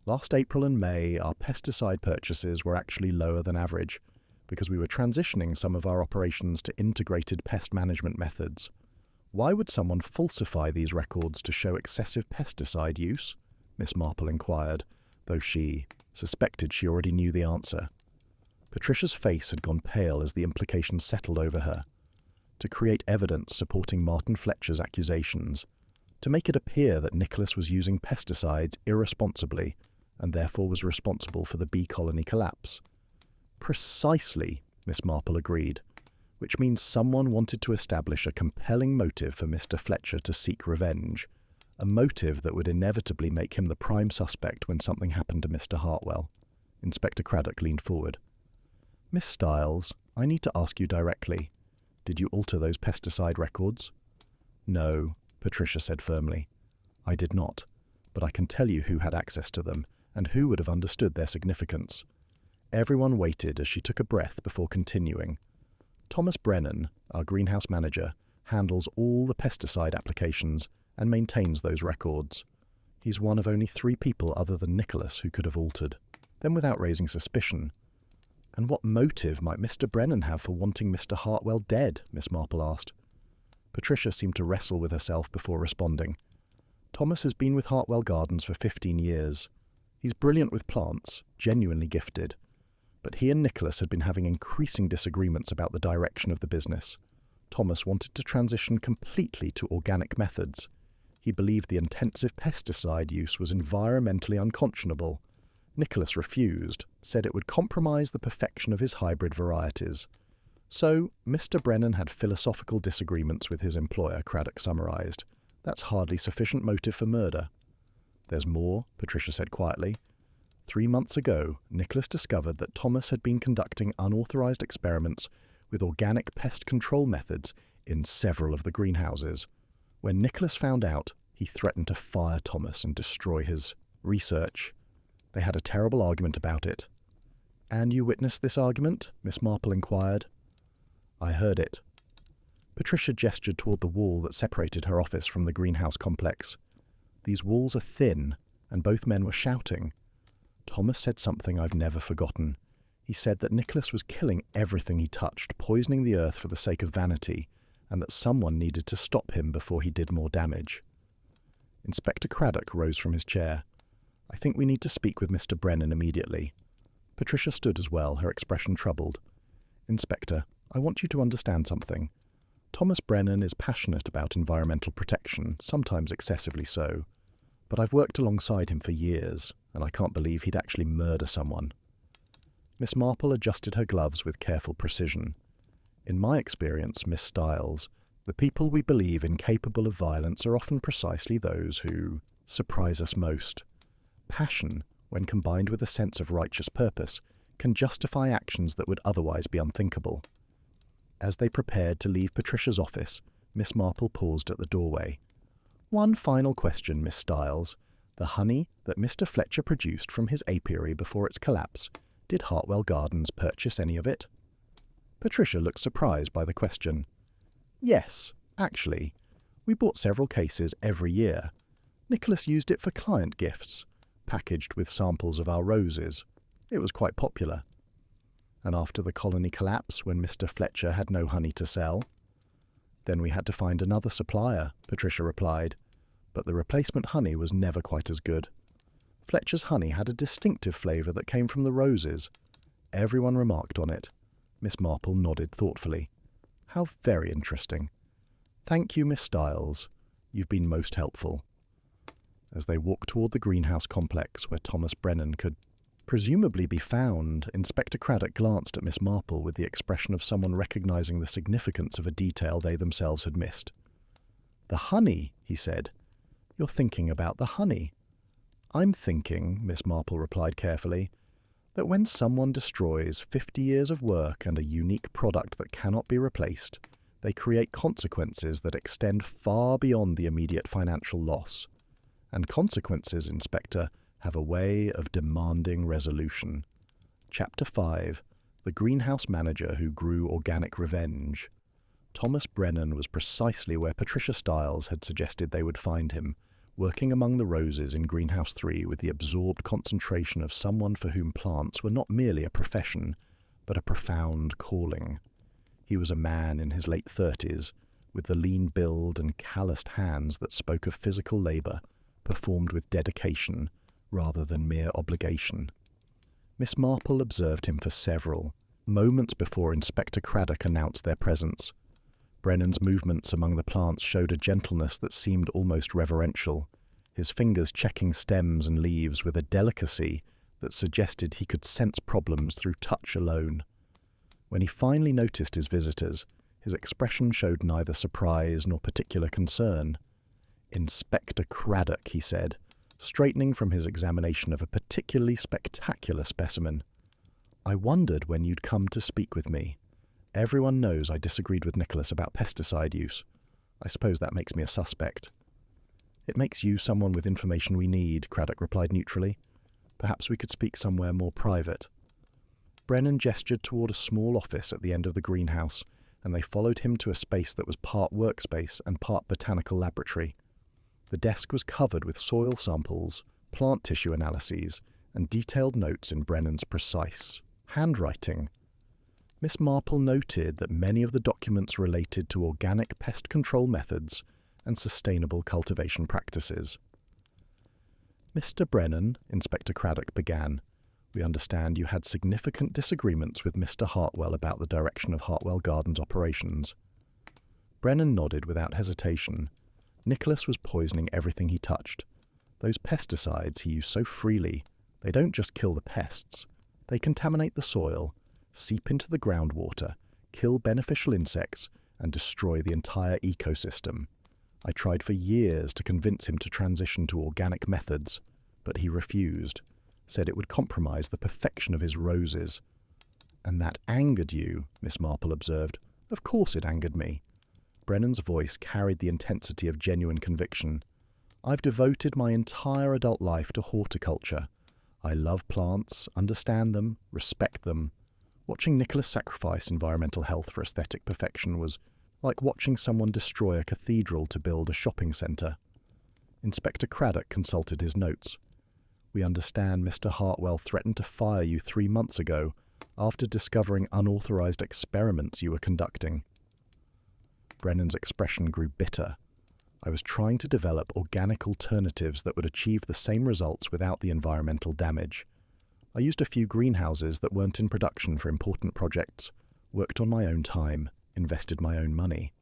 Last April and May, our pesticide purchases were actually lower than average because we were transitioning some of our operations to integrated pest management methods. Why would someone falsify these records to show excessive pesticide use? Miss Marple inquired, though she suspected she already knew the answer. Patricia's face had gone pale as the implications settled over her. To create evidence supporting Martin Fletcher's accusations, to make it appear that Nicholas was using pesticides irresponsibly and therefore was responsible for the bee colony collapse. Precisely, Miss Marple agreed, which means someone wanted to establish a compelling motive for Mr. Fletcher to seek revenge, a motive that would inevitably make him the prime suspect when something happened to Mr. Hartwell. Inspector Craddock leaned forward. Miss Stiles, I need to ask you directly. Did you alter those pesticide records? No, Patricia said firmly. I did not, but I can tell you who had access to them and who would have understood their significance. Everyone waited as she took a breath before continuing. Thomas Brennan, our greenhouse manager, handles all the pesticide applications and maintains those records. He's one of only 3 people other than Nicholas who could have altered them without raising suspicion. And what motive might Mr. Brennan have for wanting Mr. Hartwell dead? Miss Marple asked. Patricia seemed to wrestle with herself before responding. Thomas has been with Hartwell Gardens for 15 years. He's brilliant with plants, genuinely gifted. But he and Nicholas had been having increasing disagreements about the direction of the business. Thomas wanted to transition completely to organic methods. He believed the intensive pesticide use was environmentally unconscionable. Nicholas refused, said it would compromise the perfection of his hybrid varieties. So, Mr. Brennan had philosophical disagreements with his employer, Craddock summarized. That's hardly sufficient motive for murder. There's more, Patricia said quietly. 3 months ago, Nicholas discovered that Thomas had been conducting unauthorized experiments with organic pest control methods in several of the greenhouses. When Nicholas found out, he threatened to fire Thomas and destroy his research. They had a terrible argument about it. And you witnessed this argument? Miss Marple inquired. I heard it. Patricia gestured toward the wall that separated her office from the greenhouse complex. These walls are thin, and both men were shouting. Thomas said something I've never forgotten. He said that Nicholas was killing everything he touched, poisoning the earth for the sake of vanity, and that someone needed to stop him before he did more damage. Inspector Craddock rose from his chair. I think we need to speak with Mr. Brennan immediately. Patricia stood as well, her expression troubled. Inspector, I want you to understand something. Thomas Brennan is passionate about environmental protection, sometimes excessively so. But I've worked alongside him for years, and I can't believe he'd actually murder someone. Miss Marple adjusted her gloves with careful precision. In my experience, Miss Styles, the people we believe incapable of violence are often precisely those who surprise us most. Passion, when combined with a sense of righteous purpose, can justify actions that would otherwise be unthinkable. As they prepared to leave Patricia's office, Miss Marple paused at the doorway. One final question, Miss Styles. The honey that Mr. Fletcher produced from his apiary before its collapse, did Hartwell Gardens purchase any of it? Patricia looked surprised by the question. Yes, actually. We bought several cases every year. Nicholas used it for client gifts, packaged with samples of our roses. It was quite popular. And after the colony collapse, when Mr. Fletcher had no honey to sell? Then we had to find another supplier, Patricia replied. But the replacement honey was never quite as good. Fletcher's honey had a distinctive flavour that came from the roses. Everyone remarked on it. Miss Marple nodded thoughtfully. How very interesting. Thank you, Miss Styles. You've been most helpful. As they walked toward the greenhouse complex where Thomas Brennan could presumably be found, Inspector Craddock glanced at Miss Marple with the expression of someone recognising the significance of a detail they themselves had missed. The honey, he said. You're thinking about the honey. I'm thinking, Miss Marple replied carefully, that when someone destroys 50 years of work and a unique product that cannot be replaced, they create consequences that extend far beyond the immediate financial loss. And consequences, Inspector, have a way of demanding resolution. Chapter 5. The Greenhouse Manager Who Grew Organic Revenge. Thomas Brennan was precisely where Patricia Styles had suggested they would find him, working among the roses in Greenhouse 3 with the absorbed concentration of someone for whom plants were not merely a profession, but a profound calling. He was a man in his late 30s, with the lean build and calloused hands that spoke of physical labour, performed with dedication, rather than mere obligation. Miss Marple observed him for several moments before Inspector Craddock announced their presence. Brennan's movements among the plants showed a gentleness that seemed almost reverential, his fingers checking stems and leaves with a delicacy that suggested he could sense problems through touch alone. When he finally noticed his visitors, his expression showed neither surprise nor particular concern. Inspector Craddock, he said, straightening from his examination of a particularly spectacular specimen. I wondered when you'd come to speak with me. Everyone knows I disagreed with Nicholas about pesticide use. I suppose that makes me a suspect. It makes you someone with information we need, Craddock replied neutrally. Perhaps we could speak somewhere more private. Brennan gestured toward a small office at the end of the greenhouse, and they followed him to a space that was part workspace and part botanical laboratory. The desk was covered with soil samples, plant tissue analyses, and detailed notes in Brennan's precise handwriting. Miss Marple noted that many of the documents related to organic pest control methods and sustainable cultivation practices. Mr. Brennan, Inspector Craddock began, we understand you had significant disagreements with Mr. Hartwell about the direction of Hartwell Gardens operations. Brennan nodded without hesitation. Nicholas was poisoning everything he touched. Those pesticides he used so freely, they don't just kill the pests. They contaminate the soil, seep into the groundwater, kill beneficial insects, and destroy the entire ecosystem. I tried for years to convince him to transition to organic methods, but he refused, said it would compromise the perfection of his roses. And that angered you, Miss Marple observed. Of course it angered me. Brennan's voice carried the intensity of genuine conviction. I've devoted my entire adult life to horticulture. I love plants, understand them, respect them. Watching Nicholas sacrifice environmental health for aesthetic perfection was like watching someone destroy a cathedral to build a shopping centre. Inspector Craddock consulted his notes. "We understand Mr. Hartwell threatened to fire you 3 months ago after discovering unauthorized experiments you were conducting." Brennan's expression grew bitter. I was trying to develop organic alternatives that would achieve the same results without the environmental damage. I used a few greenhouses that weren't in production for important projects, worked on my own time, invested my own money.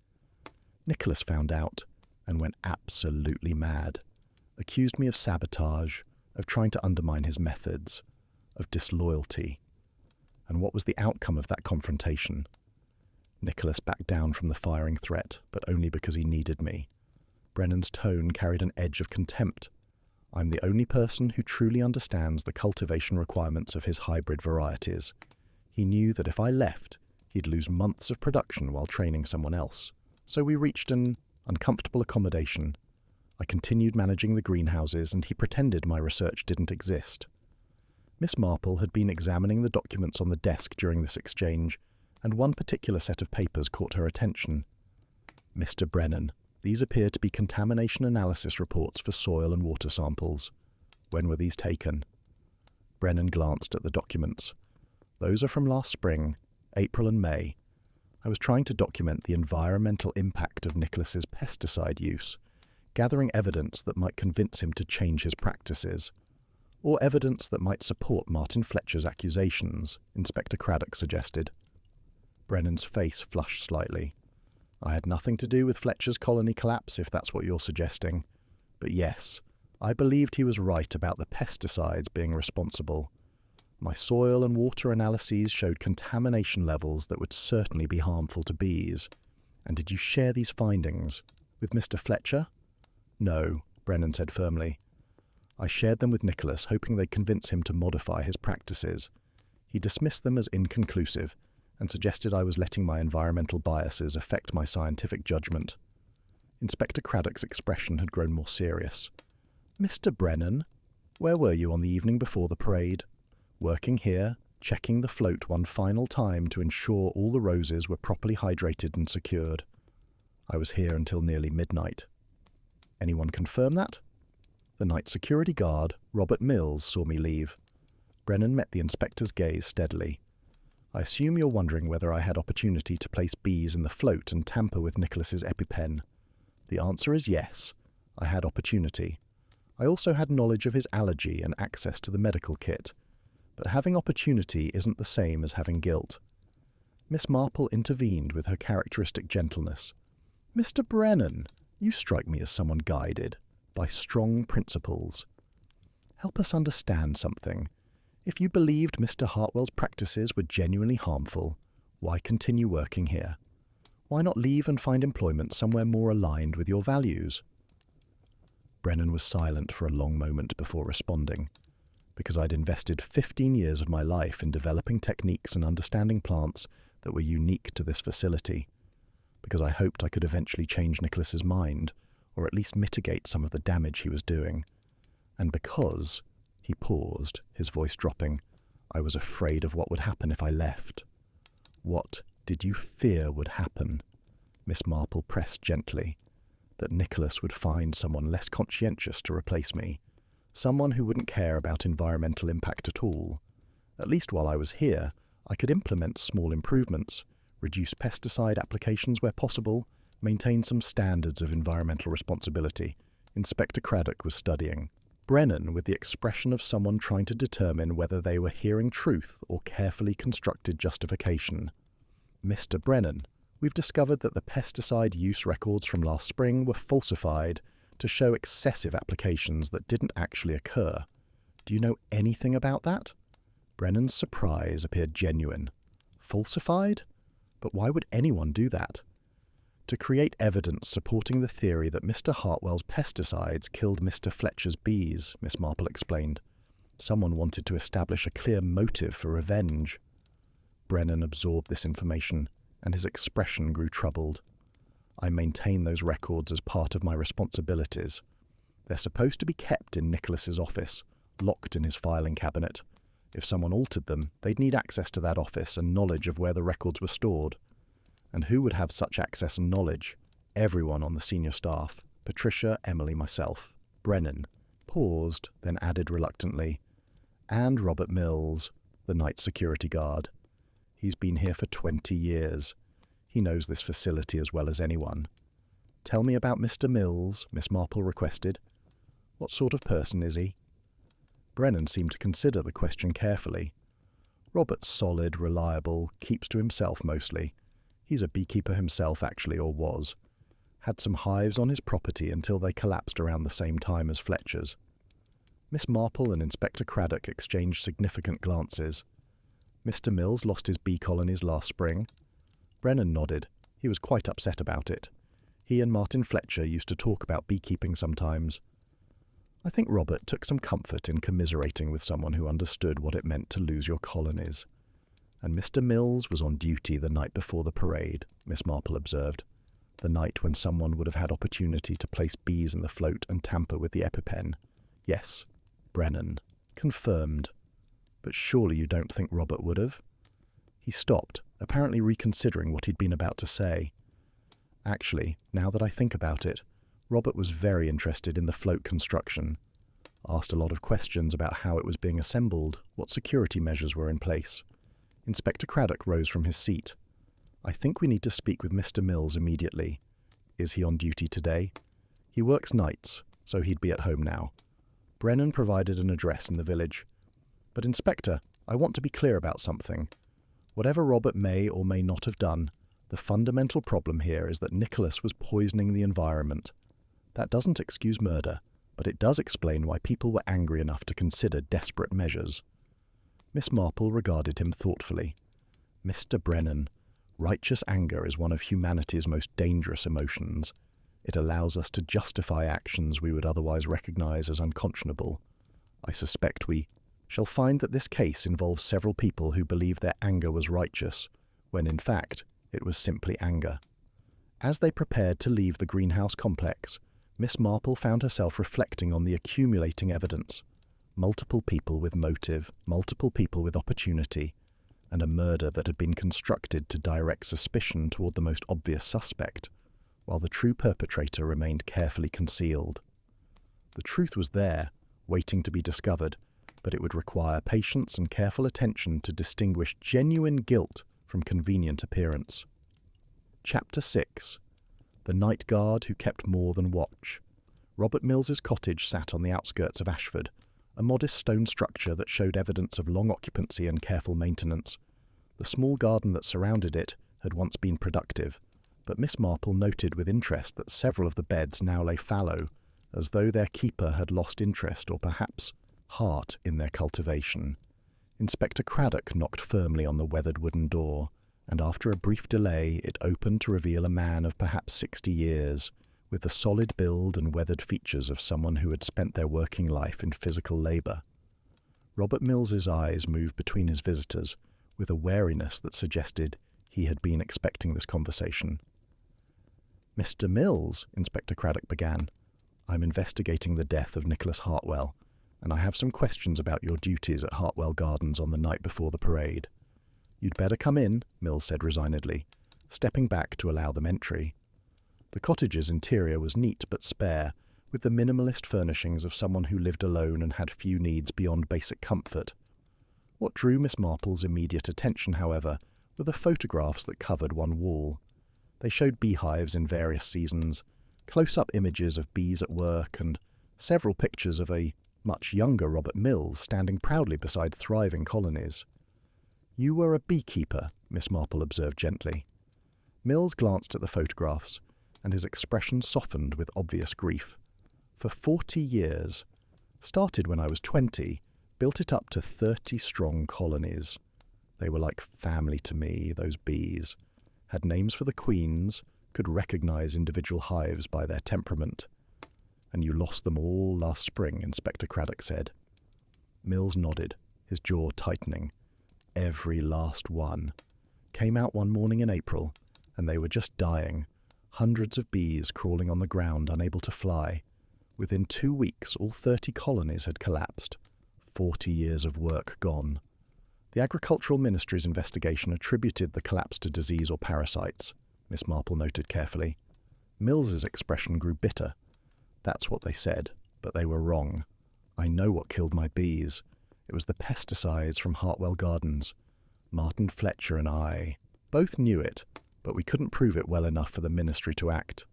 Nicholas found out and went absolutely mad. Accused me of sabotage, of trying to undermine his methods, of disloyalty. And what was the outcome of that confrontation? Nicholas backed down from the firing threat, but only because he needed me. Brennan's tone carried an edge of contempt. I'm the only person who truly understands the cultivation requirements of his hybrid varieties. He knew that if I left, he'd lose months of production while training someone else. So we reached an uncomfortable accommodation. I continued managing the greenhouses, and he pretended my research didn't exist. Miss Marple had been examining the documents on the desk during this exchange, and one particular set of papers caught her attention. "Mr. Brennan, these appear to be contamination analysis reports for soil and water samples. When were these taken?" Brennan glanced at the documents. "Those are from last spring, April and May. I was trying to document the environmental impact of Nicholas's pesticide use, gathering evidence that might convince him to change his practices. Or evidence that might support Martin Fletcher's accusations," Inspector Craddock suggested. Brennan's face flushed slightly. "I had nothing to do with Fletcher's colony collapse, if that's what you're suggesting. But yes, I believed he was right about the pesticides being responsible. My soil and water analyses showed contamination levels that would certainly be harmful to bees. And did you share these findings with Mr. Fletcher?" "No," Brennan said firmly. "I shared them with Nicholas, hoping they'd convince him to modify his practices. He dismissed them as inconclusive and suggested I was letting my environmental biases affect my scientific judgment." Inspector Craddock's expression had grown more serious. "Mr. Brennan, where were you on the evening before the parade? Working here, checking the float one final time to ensure all the roses were properly hydrated and secured." "I was here until nearly midnight." "Anyone confirm that?" "The night security guard, Robert Mills, saw me leave." Brennan met the inspector's gaze steadily. "I assume you're wondering whether I had opportunity to place bees in the float and tamper with Nicholas's EpiPen. The answer is yes, I had opportunity. I also had knowledge of his allergy and access to the medical kit. But having opportunity isn't the same as having guilt." Miss Marple intervened with her characteristic gentleness. "Mr. Brennan, you strike me as someone guided by strong principles. Help us understand something. If you believed Mr. Hartwell's practices were genuinely harmful, why continue working here? Why not leave and find employment somewhere more aligned with your values?" Brennan was silent for a long moment before responding. Because I'd invested 15 years of my life in developing techniques and understanding plants that were unique to this facility. Because I hoped I could eventually change Nicholas's mind, or at least mitigate some of the damage he was doing. And because, he paused, his voice dropping, I was afraid of what would happen if I left. "What did you fear would happen?" Miss Marple pressed gently. "That Nicholas would find someone less conscientious to replace me. Someone who wouldn't care about environmental impact at all. At least while I was here, I could implement small improvements, reduce pesticide applications where possible, maintain some standards of environmental responsibility." Inspector Craddock was studying Brennan with the expression of someone trying to determine whether they were hearing truth or carefully constructed justification. "Mr. Brennan, we've discovered that the pesticide use records from last spring were falsified to show excessive applications that didn't actually occur. Do you know anything about that?" Brennan's surprise appeared genuine. "Falsified? But why would anyone do that?" "To create evidence supporting the theory that Mr. Hartwell's pesticides killed Mr. Fletcher's bees," Miss Marple explained. "Someone wanted to establish a clear motive for revenge." Brennan absorbed this information, and his expression grew troubled. "I maintain those records as part of my responsibilities. They're supposed to be kept in Nicholas's office, locked in his filing cabinet. If someone altered them, they'd need access to that office and knowledge of where the records were stored. And who would have such access and knowledge? Everyone on the senior staff. Patricia, Emily, myself. Brennan paused, then added reluctantly, "And Robert Mills, the night security guard. He's been here for 20 years. He knows this facility as well as anyone." "Tell me about Mr. Mills," Miss Marple requested. "What sort of person is he?" Brennan seemed to consider the question carefully. "Robert's solid, reliable, keeps to himself mostly. He's a beekeeper himself, actually, or was. Had some hives on his property until they collapsed around the same time as Fletcher's." Miss Marple and Inspector Craddock exchanged significant glances. "Mr. Mills lost his bee colonies last spring." Brennan nodded. He was quite upset about it. He and Martin Fletcher used to talk about beekeeping sometimes. "I think Robert took some comfort in commiserating with someone who understood what it meant to lose your colonies. And Mr. Mills was on duty the night before the parade," Miss Marple observed. "The night when someone would have had opportunity to place bees in the float and tamper with the EpiPen." "Yes." Brennan confirmed. "But surely you don't think Robert would have?" He stopped, apparently reconsidering what he'd been about to say. "Actually, now that I think about it, Robert was very interested in the float construction. Asked a lot of questions about how it was being assembled, what security measures were in place." Inspector Craddock rose from his seat. "I think we need to speak with Mr. Mills immediately. Is he on duty today?" "He works nights, so he'd be at home now." Brennan provided an address in the village. "But Inspector, I want to be clear about something. Whatever Robert may or may not have done, the fundamental problem here is that Nicholas was poisoning the environment. That doesn't excuse murder, but it does explain why people were angry enough to consider desperate measures." Miss Marple regarded him thoughtfully. "Mr. Brennan, righteous anger is one of humanity's most dangerous emotions. It allows us to justify actions we would otherwise recognize as unconscionable. I suspect we shall find that this case involves several people who believe their anger was righteous, when in fact it was simply anger." As they prepared to leave the greenhouse complex, Miss Marple found herself reflecting on the accumulating evidence. Multiple people with motive, multiple people with opportunity, and a murder that had been constructed to direct suspicion toward the most obvious suspect, while the true perpetrator remained carefully concealed. The truth was there, waiting to be discovered, but it would require patience and careful attention to distinguish genuine guilt from convenient appearance. Chapter 6. The Night Guard Who Kept More Than Watch. Robert Mills's cottage sat on the outskirts of Ashford, a modest stone structure that showed evidence of long occupancy and careful maintenance. The small garden that surrounded it had once been productive, but Miss Marple noted with interest that several of the beds now lay fallow, as though their keeper had lost interest or perhaps heart in their cultivation. Inspector Craddock knocked firmly on the weathered wooden door, and after a brief delay it opened to reveal a man of perhaps 60 years, with the solid build and weathered features of someone who had spent their working life in physical labour. Robert Mills's eyes moved between his visitors, with a wariness that suggested he had been expecting this conversation. "Mr. Mills," Inspector Craddock began, "I'm investigating the death of Nicholas Hartwell, and I have some questions about your duties at Hartwell Gardens on the night before the parade." "You'd better come in," Mills said resignedly, stepping back to allow them entry. The cottage's interior was neat but spare, with the minimalist furnishings of someone who lived alone and had few needs beyond basic comfort. What drew Miss Marple's immediate attention, however, were the photographs that covered one wall. They showed beehives in various seasons, close-up images of bees at work, and several pictures of a much younger Robert Mills standing proudly beside thriving colonies. "You were a beekeeper," Miss Marple observed gently. Mills glanced at the photographs, and his expression softened with obvious grief. "For 40 years. Started when I was 20, built it up to 30 strong colonies. They were like family to me, those bees. Had names for the queens, could recognize individual hives by their temperament." "And you lost them all last spring," Inspector Craddock said. Mills nodded, his jaw tightening. "Every last one. Came out one morning in April, and they were just dying. Hundreds of bees crawling on the ground, unable to fly. Within 2 weeks, all 30 colonies had collapsed. 40 years of work gone." The Agricultural Ministry's investigation attributed the collapse to disease or parasites, Miss Marple noted carefully. Mills's expression grew bitter. "That's what they said, but they were wrong. I know what killed my bees. It was the pesticides from Hartwell Gardens. Martin Fletcher and I both knew it, but we couldn't prove it well enough for the ministry to act.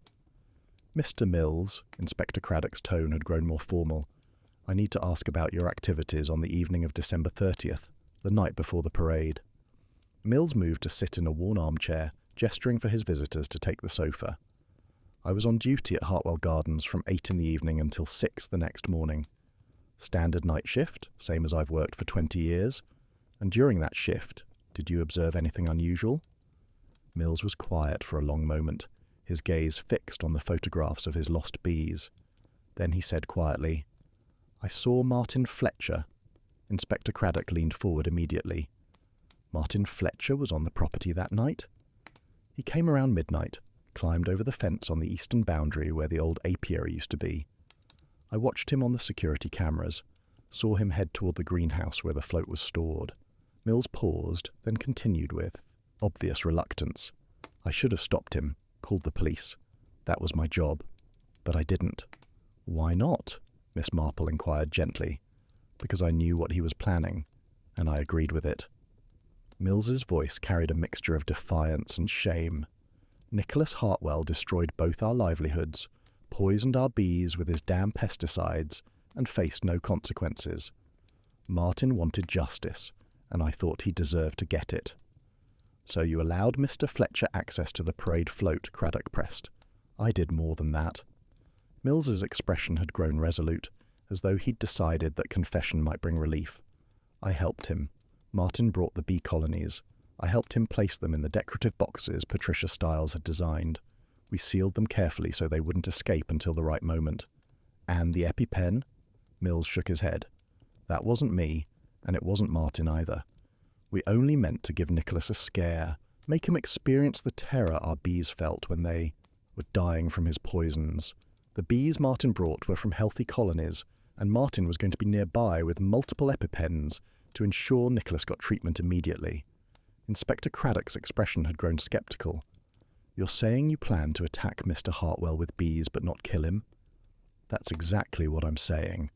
Mr. Mills, Inspector Craddock's tone had grown more formal. I need to ask about your activities on the evening of December 30th, the night before the parade. Mills moved to sit in a worn armchair, gesturing for his visitors to take the sofa. I was on duty at Hartwell Gardens from 8 in the evening until 6 the next morning. Standard night shift, same as I've worked for 20 years. And during that shift, did you observe anything unusual? Mills was quiet for a long moment, his gaze fixed on the photographs of his lost bees. Then he said quietly, I saw Martin Fletcher. Inspector Craddock leaned forward immediately. Martin Fletcher was on the property that night? He came around midnight, climbed over the fence on the eastern boundary where the old apiary used to be. I watched him on the security cameras, saw him head toward the greenhouse where the float was stored. Mills paused, then continued with obvious reluctance. I should have stopped him, called the police. That was my job. But I didn't. Why not? Miss Marple inquired gently. Because I knew what he was planning, and I agreed with it. Mills's voice carried a mixture of defiance and shame. Nicholas Hartwell destroyed both our livelihoods, poisoned our bees with his damn pesticides, and faced no consequences. Martin wanted justice, and I thought he deserved to get it. So you allowed Mr. Fletcher access to the parade float, Craddock pressed. I did more than that. Mills's expression had grown resolute, as though he'd decided that confession might bring relief. I helped him. Martin brought the bee colonies. I helped him place them in the decorative boxes Patricia Stiles had designed. We sealed them carefully so they wouldn't escape until the right moment. And the EpiPen? Mills shook his head. That wasn't me, and it wasn't Martin either. We only meant to give Nicholas a scare, make him experience the terror our bees felt when they were dying from his poisons. The bees Martin brought were from healthy colonies, and Martin was going to be nearby with multiple EpiPens to ensure Nicholas got treatment immediately. Inspector Craddock's expression had grown sceptical. You're saying you plan to attack Mr. Hartwell with bees but not kill him? That's exactly what I'm saying.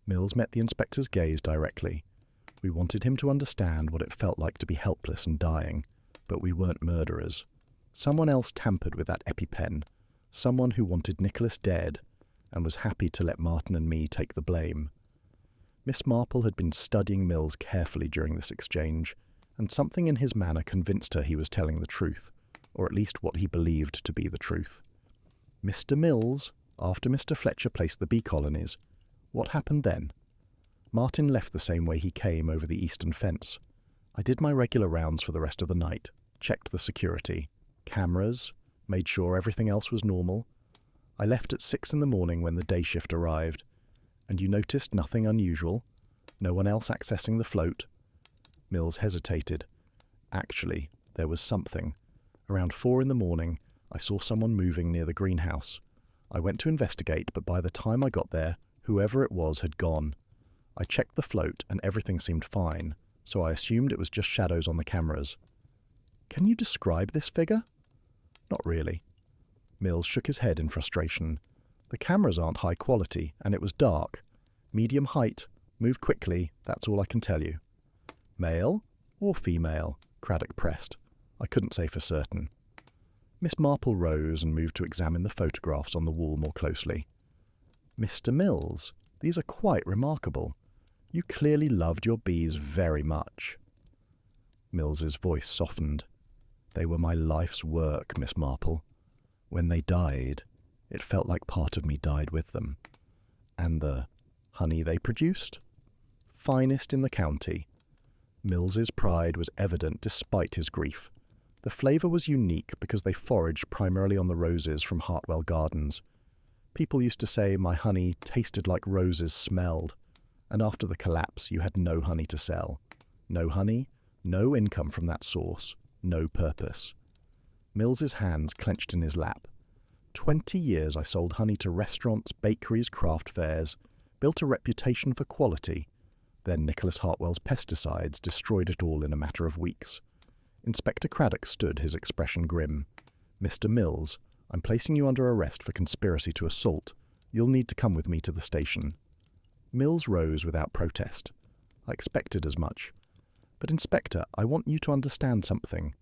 Mills met the inspector's gaze directly. We wanted him to understand what it felt like to be helpless and dying, but we weren't murderers. Someone else tampered with that EpiPen, someone who wanted Nicholas dead and was happy to let Martin and me take the blame. Miss Marple had been studying Mills carefully during this exchange, and something in his manner convinced her he was telling the truth, or at least what he believed to be the truth. Mr. Mills, after Mr. Fletcher placed the bee colonies, what happened then? Martin left the same way he came over the eastern fence. I did my regular rounds for the rest of the night, checked the security, cameras, made sure everything else was normal. I left at 6 in the morning when the day shift arrived. And you noticed nothing unusual? No one else accessing the float? Mills hesitated. Actually, there was something. Around 4 in the morning, I saw someone moving near the greenhouse. I went to investigate, but by the time I got there, whoever it was had gone. I checked the float and everything seemed fine, so I assumed it was just shadows on the cameras. Can you describe this figure? Not really. Mills shook his head in frustration. The cameras aren't high quality, and it was dark. Medium height, moved quickly, that's all I can tell you. Male or female? Craddock pressed. I couldn't say for certain. Miss Marple rose and moved to examine the photographs on the wall more closely. Mr. Mills, these are quite remarkable. You clearly loved your bees very much. Mills's voice softened. They were my life's work, Miss Marple. When they died, it felt like part of me died with them. And the honey they produced? Finest in the county. Mills's pride was evident despite his grief. The flavour was unique because they foraged primarily on the roses from Hartwell Gardens. People used to say my honey tasted like roses smelled, and after the collapse you had no honey to sell. No honey, no income from that source, no purpose. Mills's hands clenched in his lap. 20 years I sold honey to restaurants, bakeries, craft fairs, built a reputation for quality. Then Nicholas Hartwell's pesticides destroyed it all in a matter of weeks. Inspector Craddock stood, his expression grim. Mr. Mills, I'm placing you under arrest for conspiracy to assault, You'll need to come with me to the station." Mills rose without protest. "I expected as much. But, Inspector, I want you to understand something.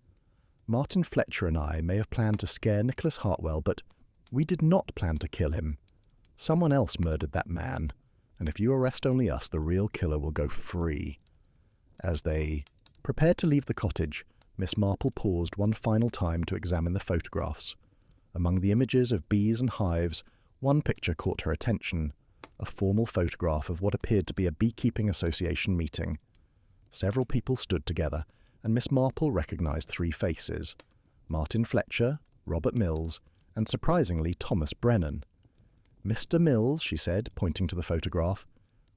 Martin Fletcher and I may have planned to scare Nicholas Hartwell, but we did not plan to kill him. Someone else murdered that man, and if you arrest only us, the real killer will go free." As they prepared to leave the cottage, Miss Marple paused one final time to examine the photographs. Among the images of bees and hives, one picture caught her attention, a formal photograph of what appeared to be a beekeeping association meeting. Several people stood together, and Miss Marple recognized three faces: Martin Fletcher, Robert Mills, and surprisingly Thomas Brennan. "Mr. Mills," she said, pointing to the photograph.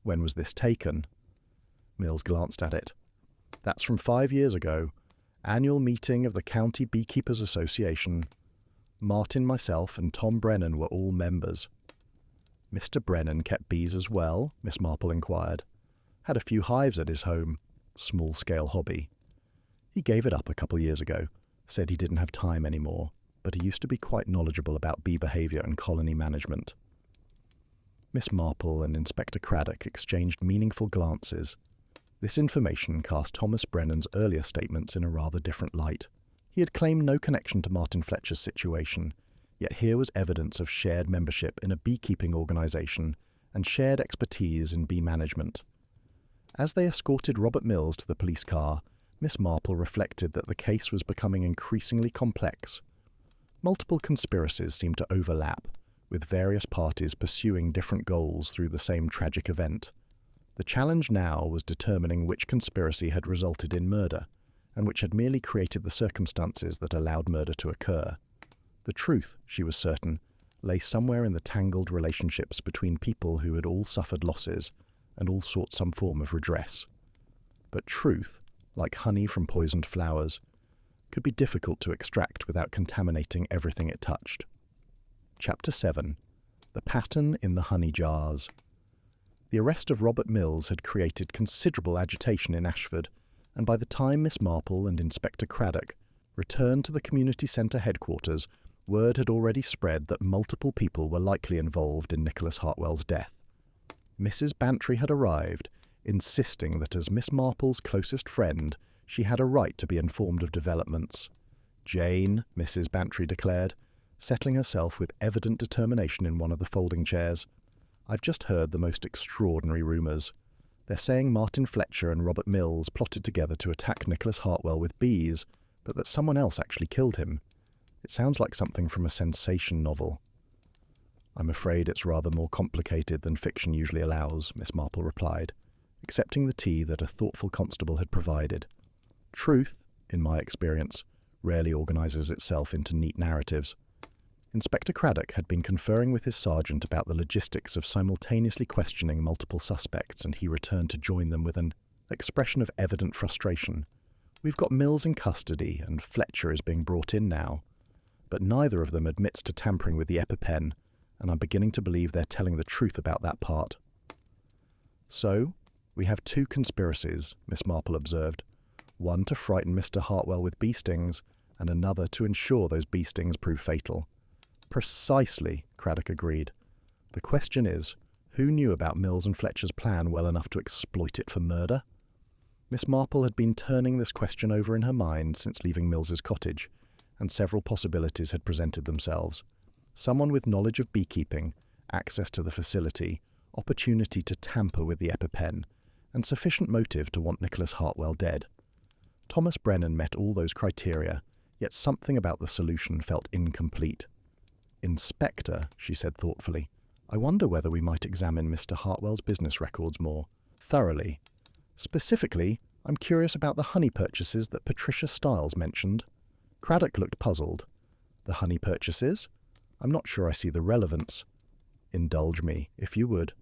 "When was this taken?" Mills glanced at it. "That's from 5 years ago. Annual meeting of the County Beekeepers Association. Martin, myself, and Tom Brennan were all members." "Mr. Brennan kept bees as well?" Miss Marple inquired. "Had a few hives at his home. Small-scale hobby. He gave it up a couple years ago. Said he didn't have time anymore, but he used to be quite knowledgeable about bee behaviour and colony management." Miss Marple and Inspector Craddock exchanged meaningful glances. This information cast Thomas Brennan's earlier statements in a rather different light. He had claimed no connection to Martin Fletcher's situation, yet here was evidence of shared membership in a beekeeping organisation and shared expertise in bee management. As they escorted Robert Mills to the police car, Miss Marple reflected that the case was becoming increasingly complex. Multiple conspiracies seemed to overlap, with various parties pursuing different goals through the same tragic event. The challenge now was determining which conspiracy had resulted in murder, and which had merely created the circumstances that allowed murder to occur. The truth, she was certain, lay somewhere in the tangled relationships between people who had all suffered losses and all sought some form of redress. But truth, like honey from poisoned flowers, could be difficult to extract without contaminating everything it touched. Chapter 7. The Pattern in the Honey Jars. The arrest of Robert Mills had created considerable agitation in Ashford, and by the time Miss Marple and Inspector Craddock returned to the community centre headquarters, word had already spread that multiple people were likely involved in Nicholas Hartwell's death. Mrs. Bantry had arrived, insisting that as Miss Marple's closest friend, she had a right to be informed of developments. "Jane," Mrs. Bantry declared, settling herself with evident determination in one of the folding chairs, "I've just heard the most extraordinary rumours. They're saying Martin Fletcher and Robert Mills plotted together to attack Nicholas Hartwell with bees, but that someone else actually killed him. It sounds like something from a sensation novel." "I'm afraid it's rather more complicated than fiction usually allows," Miss Marple replied, accepting the tea that a thoughtful constable had provided. "Truth, in my experience, rarely organises itself into neat narratives." Inspector Craddock had been conferring with his sergeant about the logistics of simultaneously questioning multiple suspects, and he returned to join them with an expression of evident frustration. "We've got Mills in custody, and Fletcher is being brought in now. But neither of them admits to tampering with the EpiPen, and I'm beginning to believe they're telling the truth about that part." "So, we have two conspiracies," Miss Marple observed. "One to frighten Mr. Hartwell with bee stings, and another to ensure those bee stings prove fatal." "Precisely," Craddock agreed. "The question is, who knew about Mills and Fletcher's plan well enough to exploit it for murder?" Miss Marple had been turning this question over in her mind since leaving Mills's cottage, and several possibilities had presented themselves. Someone with knowledge of beekeeping, access to the facility, opportunity to tamper with the EpiPen, and sufficient motive to want Nicholas Hartwell dead. Thomas Brennan met all those criteria, yet something about the solution felt incomplete. "Inspector," she said thoughtfully, "I wonder whether we might examine Mr. Hartwell's business records more thoroughly. Specifically, I'm curious about the honey purchases that Patricia Stiles mentioned." Craddock looked puzzled. "The honey purchases? I'm not sure I see the relevance." "Indulge me, if you would."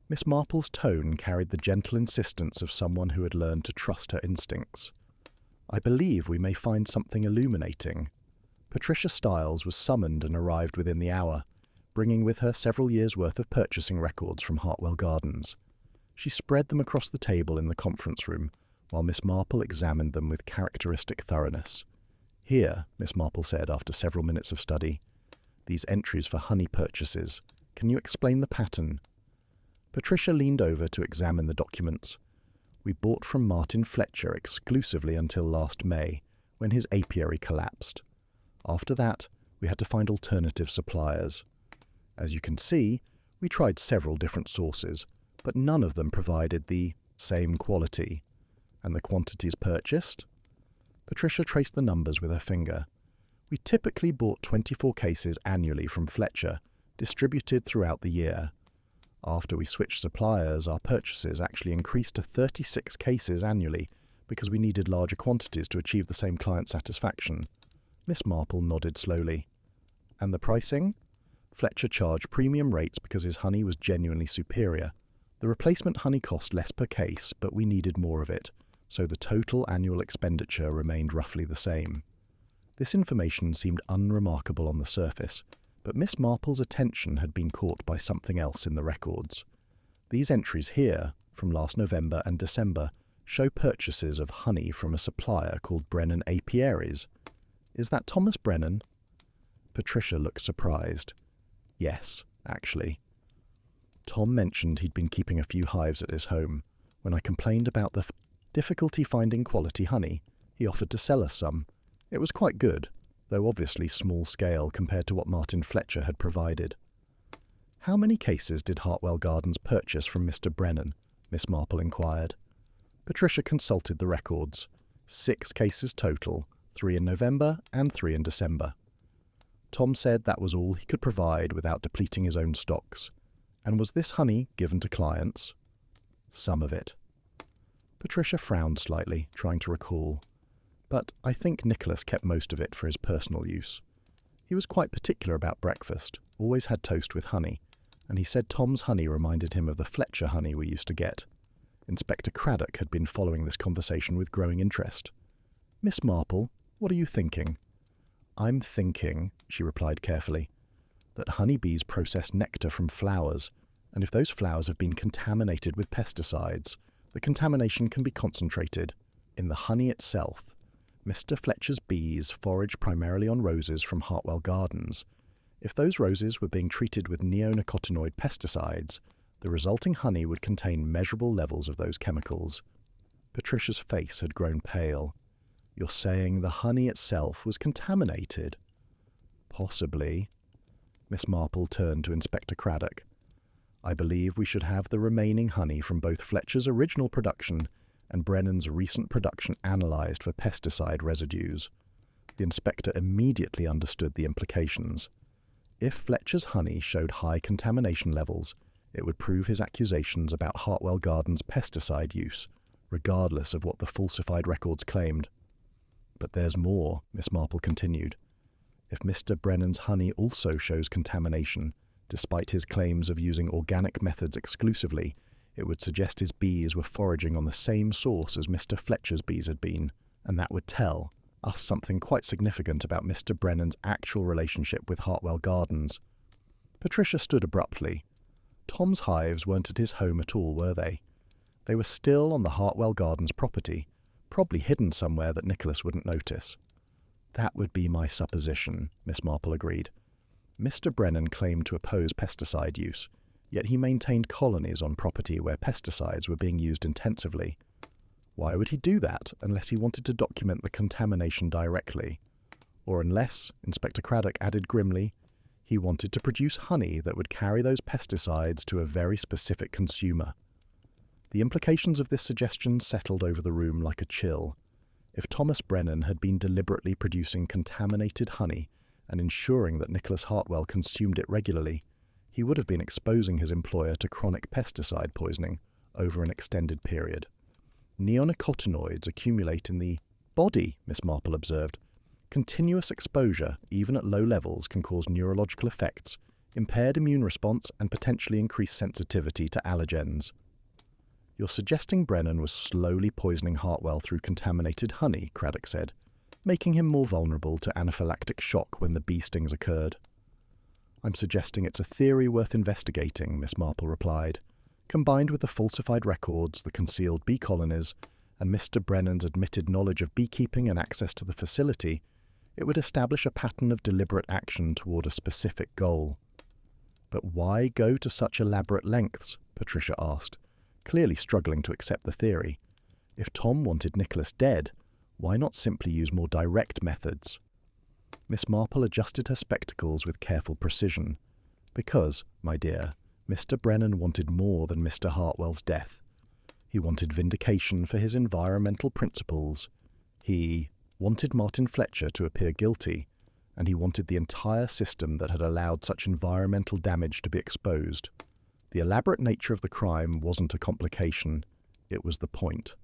Miss Marple's tone carried the gentle insistence of someone who had learned to trust her instincts. "I believe we may find something illuminating." Patricia Stiles was summoned and arrived within the hour, bringing with her several years' worth of purchasing records from Hartwell Gardens. She spread them across the table in the conference room, while Miss Marple examined them with characteristic thoroughness. "Here," Miss Marple said after several minutes of study, "these entries for honey purchases, Can you explain the pattern? Patricia leaned over to examine the documents. We bought from Martin Fletcher exclusively until last May, when his apiary collapsed. After that, we had to find alternative suppliers. As you can see, we tried several different sources, but none of them provided the same quality. And the quantities purchased? Patricia traced the numbers with her finger. We typically bought 24 cases annually from Fletcher, distributed throughout the year. After we switched suppliers, our purchases actually increased to 36 cases annually because we needed larger quantities to achieve the same client satisfaction. Miss Marple nodded slowly. And the pricing? Fletcher charged premium rates because his honey was genuinely superior. The replacement honey cost less per case, but we needed more of it, so the total annual expenditure remained roughly the same. This information seemed unremarkable on the surface, but Miss Marple's attention had been caught by something else in the records. These entries here, from last November and December, show purchases of honey from a supplier called Brennan Apiaries. Is that Thomas Brennan? Patricia looked surprised. Yes, actually. Tom mentioned he'd been keeping a few hives at his home. When I complained about the difficulty finding quality honey, he offered to sell us some. It was quite good, though obviously small scale compared to what Martin Fletcher had provided. How many cases did Hartwell Gardens purchase from Mr. Brennan? Miss Marple inquired. Patricia consulted the records. 6 cases total, 3 in November and 3 in December. Tom said that was all he could provide without depleting his own stocks. And was this honey given to clients? Some of it. Patricia frowned slightly, trying to recall. But I think Nicholas kept most of it for his personal use. He was quite particular about breakfast, always had toast with honey, and he said Tom's honey reminded him of the Fletcher honey we used to get. Inspector Craddock had been following this conversation with growing interest. Miss Marple, what are you thinking? I'm thinking, she replied carefully, that honeybees process nectar from flowers, and if those flowers have been contaminated with pesticides, the contamination can be concentrated in the honey itself. Mr. Fletcher's bees forage primarily on roses from Hartwell Gardens. If those roses were being treated with neonicotinoid pesticides, the resulting honey would contain measurable levels of those chemicals. Patricia's face had grown pale. You're saying the honey itself was contaminated? Possibly. Miss Marple turned to Inspector Craddock. I believe we should have the remaining honey from both Fletcher's original production and Brennan's recent production analysed for pesticide residues. The inspector immediately understood the implications. If Fletcher's honey showed high contamination levels, it would prove his accusations about Hartwell Gardens' pesticide use, regardless of what the falsified records claimed. But there's more, Miss Marple continued. If Mr. Brennan's honey also shows contamination, despite his claims of using organic methods exclusively, it would suggest his bees were foraging on the same source as Mr. Fletcher's bees had been, and that would tell us something quite significant about Mr. Brennan's actual relationship with Hartwell Gardens. Patricia stood abruptly. Tom's hives weren't at his home at all, were they? They were still on the Hartwell Gardens property, probably hidden somewhere that Nicholas wouldn't notice. That would be my supposition, Miss Marple agreed. Mr. Brennan claimed to oppose pesticide use, yet he maintained colonies on property where pesticides were being used intensively. Why would he do that unless he wanted to document the contamination directly? Or unless, Inspector Craddock added grimly, he wanted to produce honey that would carry those pesticides to a very specific consumer. The implications of this suggestion settled over the room like a chill. If Thomas Brennan had been deliberately producing contaminated honey and ensuring that Nicholas Hartwell consumed it regularly, he would have been exposing his employer to chronic pesticide poisoning over an extended period. Neonicotinoids accumulate in the body, Miss Marple observed. Continuous exposure, even at low levels, can cause neurological effects, impaired immune response, and potentially increased sensitivity to allergens. You're suggesting Brennan was slowly poisoning Hartwell through contaminated honey, Craddock said, making him more vulnerable to anaphylactic shock when the bee stings occurred. I'm suggesting it's a theory worth investigating, Miss Marple replied. Combined with the falsified records, the concealed bee colonies, and Mr. Brennan's admitted knowledge of beekeeping and access to the facility, it would establish a pattern of deliberate action toward a specific goal. But why go to such elaborate lengths? Patricia asked, clearly struggling to accept the theory. If Tom wanted Nicholas dead, why not simply use more direct methods? Miss Marple adjusted her spectacles with careful precision. Because, my dear, Mr. Brennan wanted more than Mr. Hartwell's death. He wanted vindication for his environmental principles. He wanted Martin Fletcher to appear guilty, and he wanted the entire system that had allowed such environmental damage to be exposed. The elaborate nature of the crime wasn't a complication, it was the point.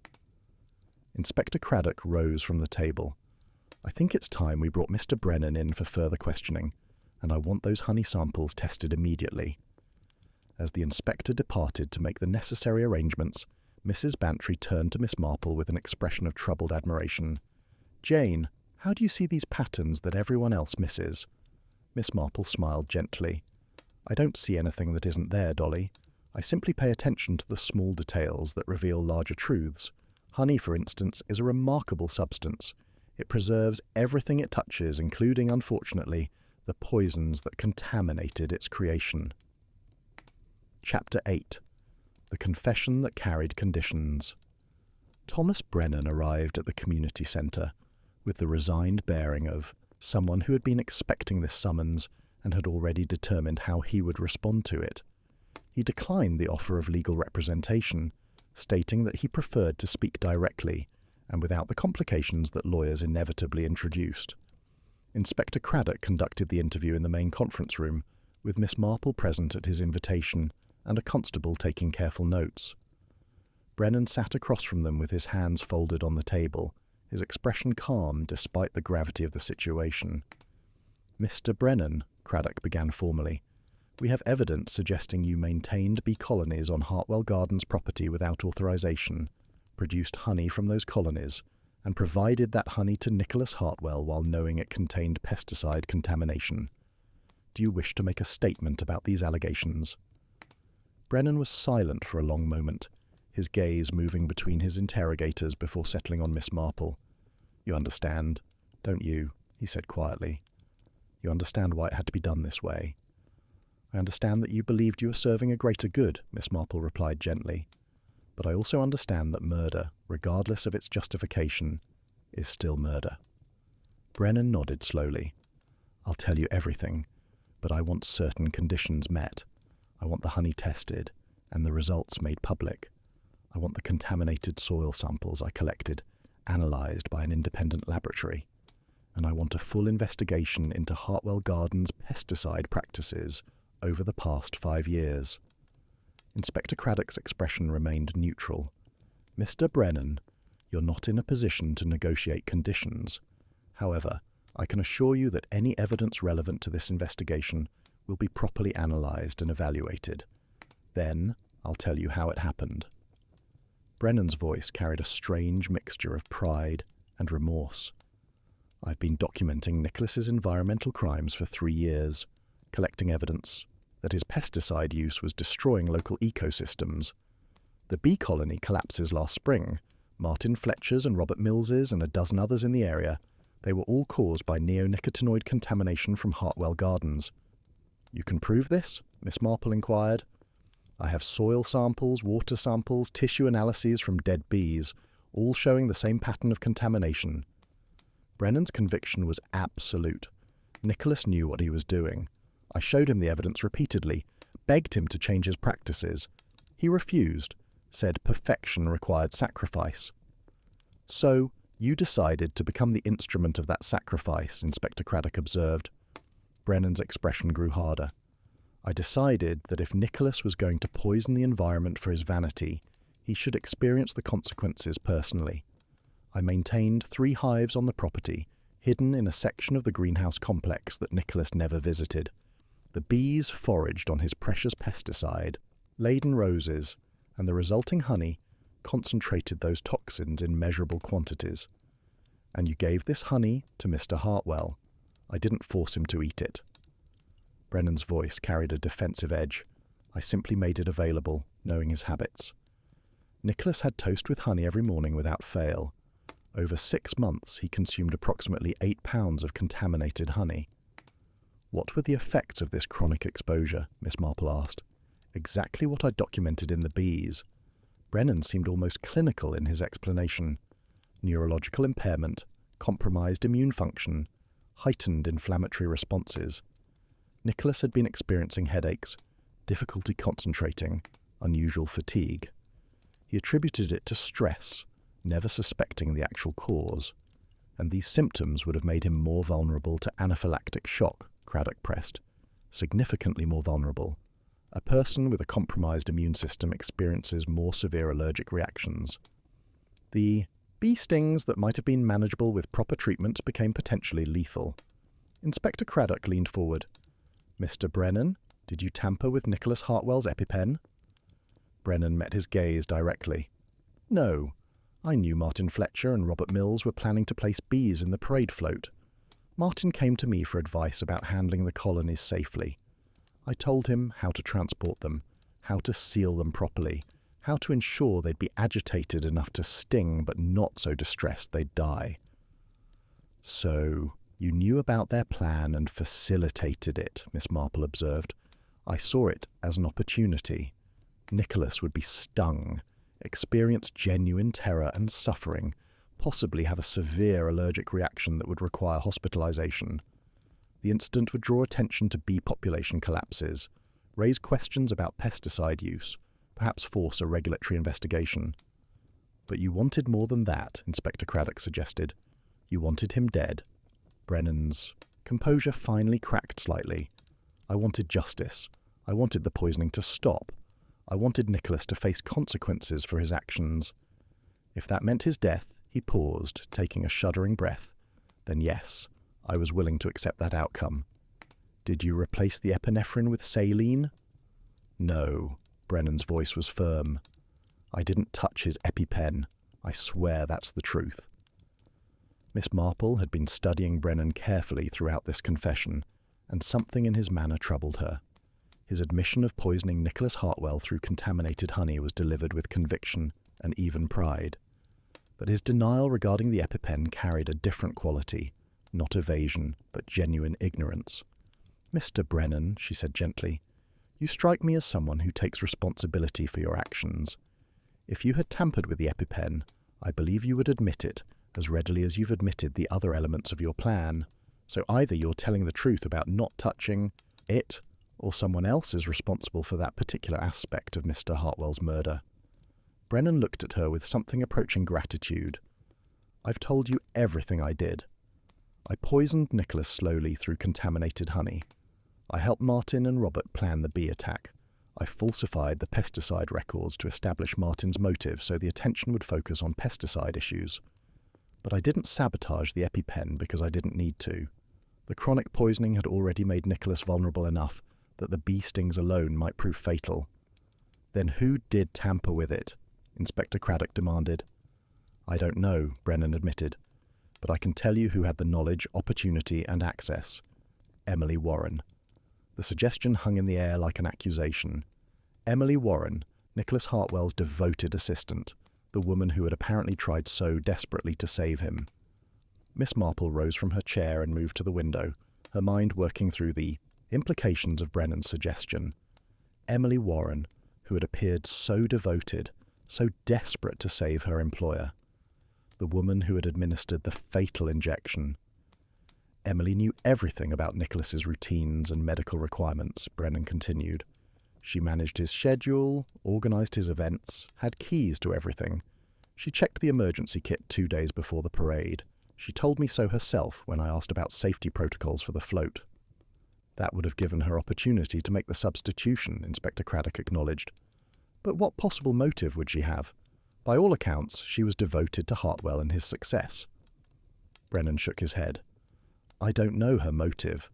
Inspector Craddock rose from the table. I think it's time we brought Mr. Brennan in for further questioning, and I want those honey samples tested immediately. As the inspector departed to make the necessary arrangements, Mrs. Bantry turned to Miss Marple with an expression of troubled admiration. Jane, how do you see these patterns that everyone else misses? Miss Marple smiled gently. I don't see anything that isn't there, Dolly. I simply pay attention to the small details that reveal larger truths. Honey, for instance, is a remarkable substance. It preserves everything it touches, including, unfortunately, the poisons that contaminated its creation. Chapter 8. The Confession That Carried Conditions. Thomas Brennan arrived at the community centre with the resigned bearing of someone who had been expecting this summons and had already determined how he would respond to it. He declined the offer of legal representation, stating that he preferred to speak directly and without the complications that lawyers inevitably introduced. Inspector Craddock conducted the interview in the main conference room, with Miss Marple present at his invitation and a constable taking careful notes. Brennan sat across from them with his hands folded on the table, his expression calm despite the gravity of the situation. Mr. Brennan, Craddock began formally, we have evidence suggesting you maintained bee colonies on Hartwell Gardens property without authorization, produced honey from those colonies, and provided that honey to Nicholas Hartwell while knowing it contained pesticide contamination. Do you wish to make a statement about these allegations? Brennan was silent for a long moment, his gaze moving between his interrogators before settling on Miss Marple. You understand, don't you? He said quietly. You understand why it had to be done this way. I understand that you believed you were serving a greater good, Miss Marple replied gently. But I also understand that murder, regardless of its justification, is still murder. Brennan nodded slowly. I'll tell you everything, but I want certain conditions met. I want the honey tested and the results made public. I want the contaminated soil samples I collected analysed by an independent laboratory. And I want a full investigation into Hartwell Gardens' pesticide practices over the past 5 years. Inspector Craddock's expression remained neutral. Mr. Brennan, you're not in a position to negotiate conditions. However, I can assure you that any evidence relevant to this investigation will be properly analysed and evaluated. Then, I'll tell you how it happened. Brennan's voice carried a strange mixture of pride and remorse. I've been documenting Nicholas's environmental crimes for 3 years, collecting evidence that his pesticide use was destroying local ecosystems. The bee colony collapses last spring, Martin Fletcher's and Robert Mills's and a dozen others in the area, they were all caused by neonicotinoid contamination from Hartwell Gardens. You can prove this? Miss Marple inquired. I have soil samples, water samples, tissue analyses from dead bees, all showing the same pattern of contamination. Brennan's conviction was absolute. Nicholas knew what he was doing. I showed him the evidence repeatedly, begged him to change his practices. He refused, said perfection required sacrifice. So, you decided to become the instrument of that sacrifice, Inspector Craddock observed. Brennan's expression grew harder. I decided that if Nicholas was going to poison the environment for his vanity, he should experience the consequences personally. I maintained 3 hives on the property, hidden in a section of the greenhouse complex that Nicholas never visited. The bees foraged on his precious pesticide, laden roses, and the resulting honey concentrated those toxins in measurable quantities. And you gave this honey to Mr. Hartwell. I didn't force him to eat it. Brennan's voice carried a defensive edge. I simply made it available, knowing his habits. Nicholas had toast with honey every morning without fail. Over 6 months he consumed approximately 8 pounds of contaminated honey. What were the effects of this chronic exposure? Miss Marple asked. Exactly what I documented in the bees. Brennan seemed almost clinical in his explanation. Neurological impairment, compromised immune function, heightened inflammatory responses. Nicholas had been experiencing headaches, difficulty concentrating, unusual fatigue. He attributed it to stress, never suspecting the actual cause, and these symptoms would have made him more vulnerable to anaphylactic shock, Craddock pressed. Significantly more vulnerable. A person with a compromised immune system experiences more severe allergic reactions. The bee stings that might have been manageable with proper treatment became potentially lethal. Inspector Craddock leaned forward. Mr. Brennan, did you tamper with Nicholas Hartwell's EpiPen? Brennan met his gaze directly. No. I knew Martin Fletcher and Robert Mills were planning to place bees in the parade float. Martin came to me for advice about handling the colonies safely. I told him how to transport them, how to seal them properly, how to ensure they'd be agitated enough to sting but not so distressed they'd die. So, you knew about their plan and facilitated it, Miss Marple observed. I saw it as an opportunity. Nicholas would be stung, experience genuine terror and suffering, possibly have a severe allergic reaction that would require hospitalization. The incident would draw attention to bee population collapses, raise questions about pesticide use, perhaps force a regulatory investigation. But you wanted more than that, Inspector Craddock suggested. You wanted him dead. Brennan's composure finally cracked slightly. I wanted justice. I wanted the poisoning to stop. I wanted Nicholas to face consequences for his actions. If that meant his death, he paused, taking a shuddering breath. Then yes, I was willing to accept that outcome. Did you replace the epinephrine with saline? No, Brennan's voice was firm. I didn't touch his EpiPen. I swear that's the truth. Miss Marple had been studying Brennan carefully throughout this confession, and something in his manner troubled her. His admission of poisoning Nicholas Hartwell through contaminated honey was delivered with conviction and even pride. But his denial regarding the EpiPen carried a different quality, not evasion, but genuine ignorance. Mr. Brennan, she said gently, you strike me as someone who takes responsibility for your actions. If you had tampered with the EpiPen, I believe you would admit it as readily as you've admitted the other elements of your plan. So either you're telling the truth about not touching it, or someone else is responsible for that particular aspect of Mr. Hartwell's murder. Brennan looked at her with something approaching gratitude. I've told you everything I did. I poisoned Nicholas slowly through contaminated honey. I helped Martin and Robert plan the bee attack. I falsified the pesticide records to establish Martin's motive so the attention would focus on pesticide issues. But I didn't sabotage the EpiPen because I didn't need to. The chronic poisoning had already made Nicholas vulnerable enough that the bee stings alone might prove fatal. Then who did tamper with it? Inspector Craddock demanded. I don't know, Brennan admitted, but I can tell you who had the knowledge, opportunity, and access. Emily Warren. The suggestion hung in the air like an accusation. Emily Warren, Nicholas Hartwell's devoted assistant, the woman who had apparently tried so desperately to save him. Miss Marple rose from her chair and moved to the window, her mind working through the implications of Brennan's suggestion. Emily Warren, who had appeared so devoted, so desperate to save her employer. The woman who had administered the fatal injection. Emily knew everything about Nicholas's routines and medical requirements, Brennan continued. She managed his schedule, organised his events, had keys to everything. She checked the emergency kit 2 days before the parade. She told me so herself when I asked about safety protocols for the float. That would have given her opportunity to make the substitution, Inspector Craddock acknowledged. But what possible motive would she have? By all accounts, she was devoted to Hartwell and his success. Brennan shook his head. I don't know her motive.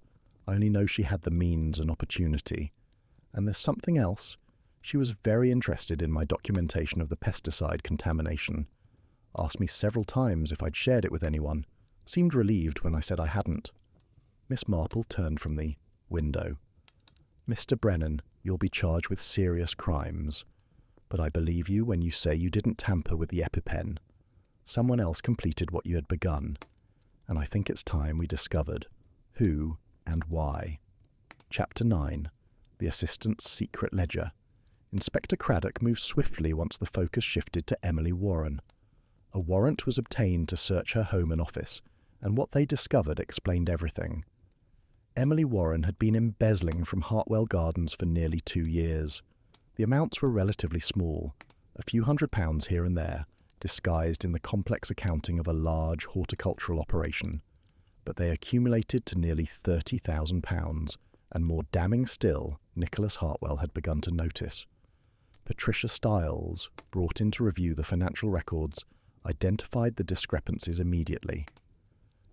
I only know she had the means and opportunity. And there's something else. She was very interested in my documentation of the pesticide contamination. Asked me several times if I'd shared it with anyone. Seemed relieved when I said I hadn't. Miss Marple turned from the window. Mr. Brennan, you'll be charged with serious crimes. But I believe you when you say you didn't tamper with the EpiPen. Someone else completed what you had begun. And I think it's time we discovered who and why. Chapter 9. The Assistant's Secret Ledger. Inspector Craddock moved swiftly once the focus shifted to Emily Warren. A warrant was obtained to search her home and office, and what they discovered explained everything. Emily Warren had been embezzling from Hartwell Gardens for nearly 2 years. The amounts were relatively small, a few £100s here and there, disguised in the complex accounting of a large horticultural operation. But they accumulated to nearly £30,000, and more damning still, Nicholas Hartwell had begun to notice. Patricia Stiles, brought in to review the financial records, identified the discrepancies immediately.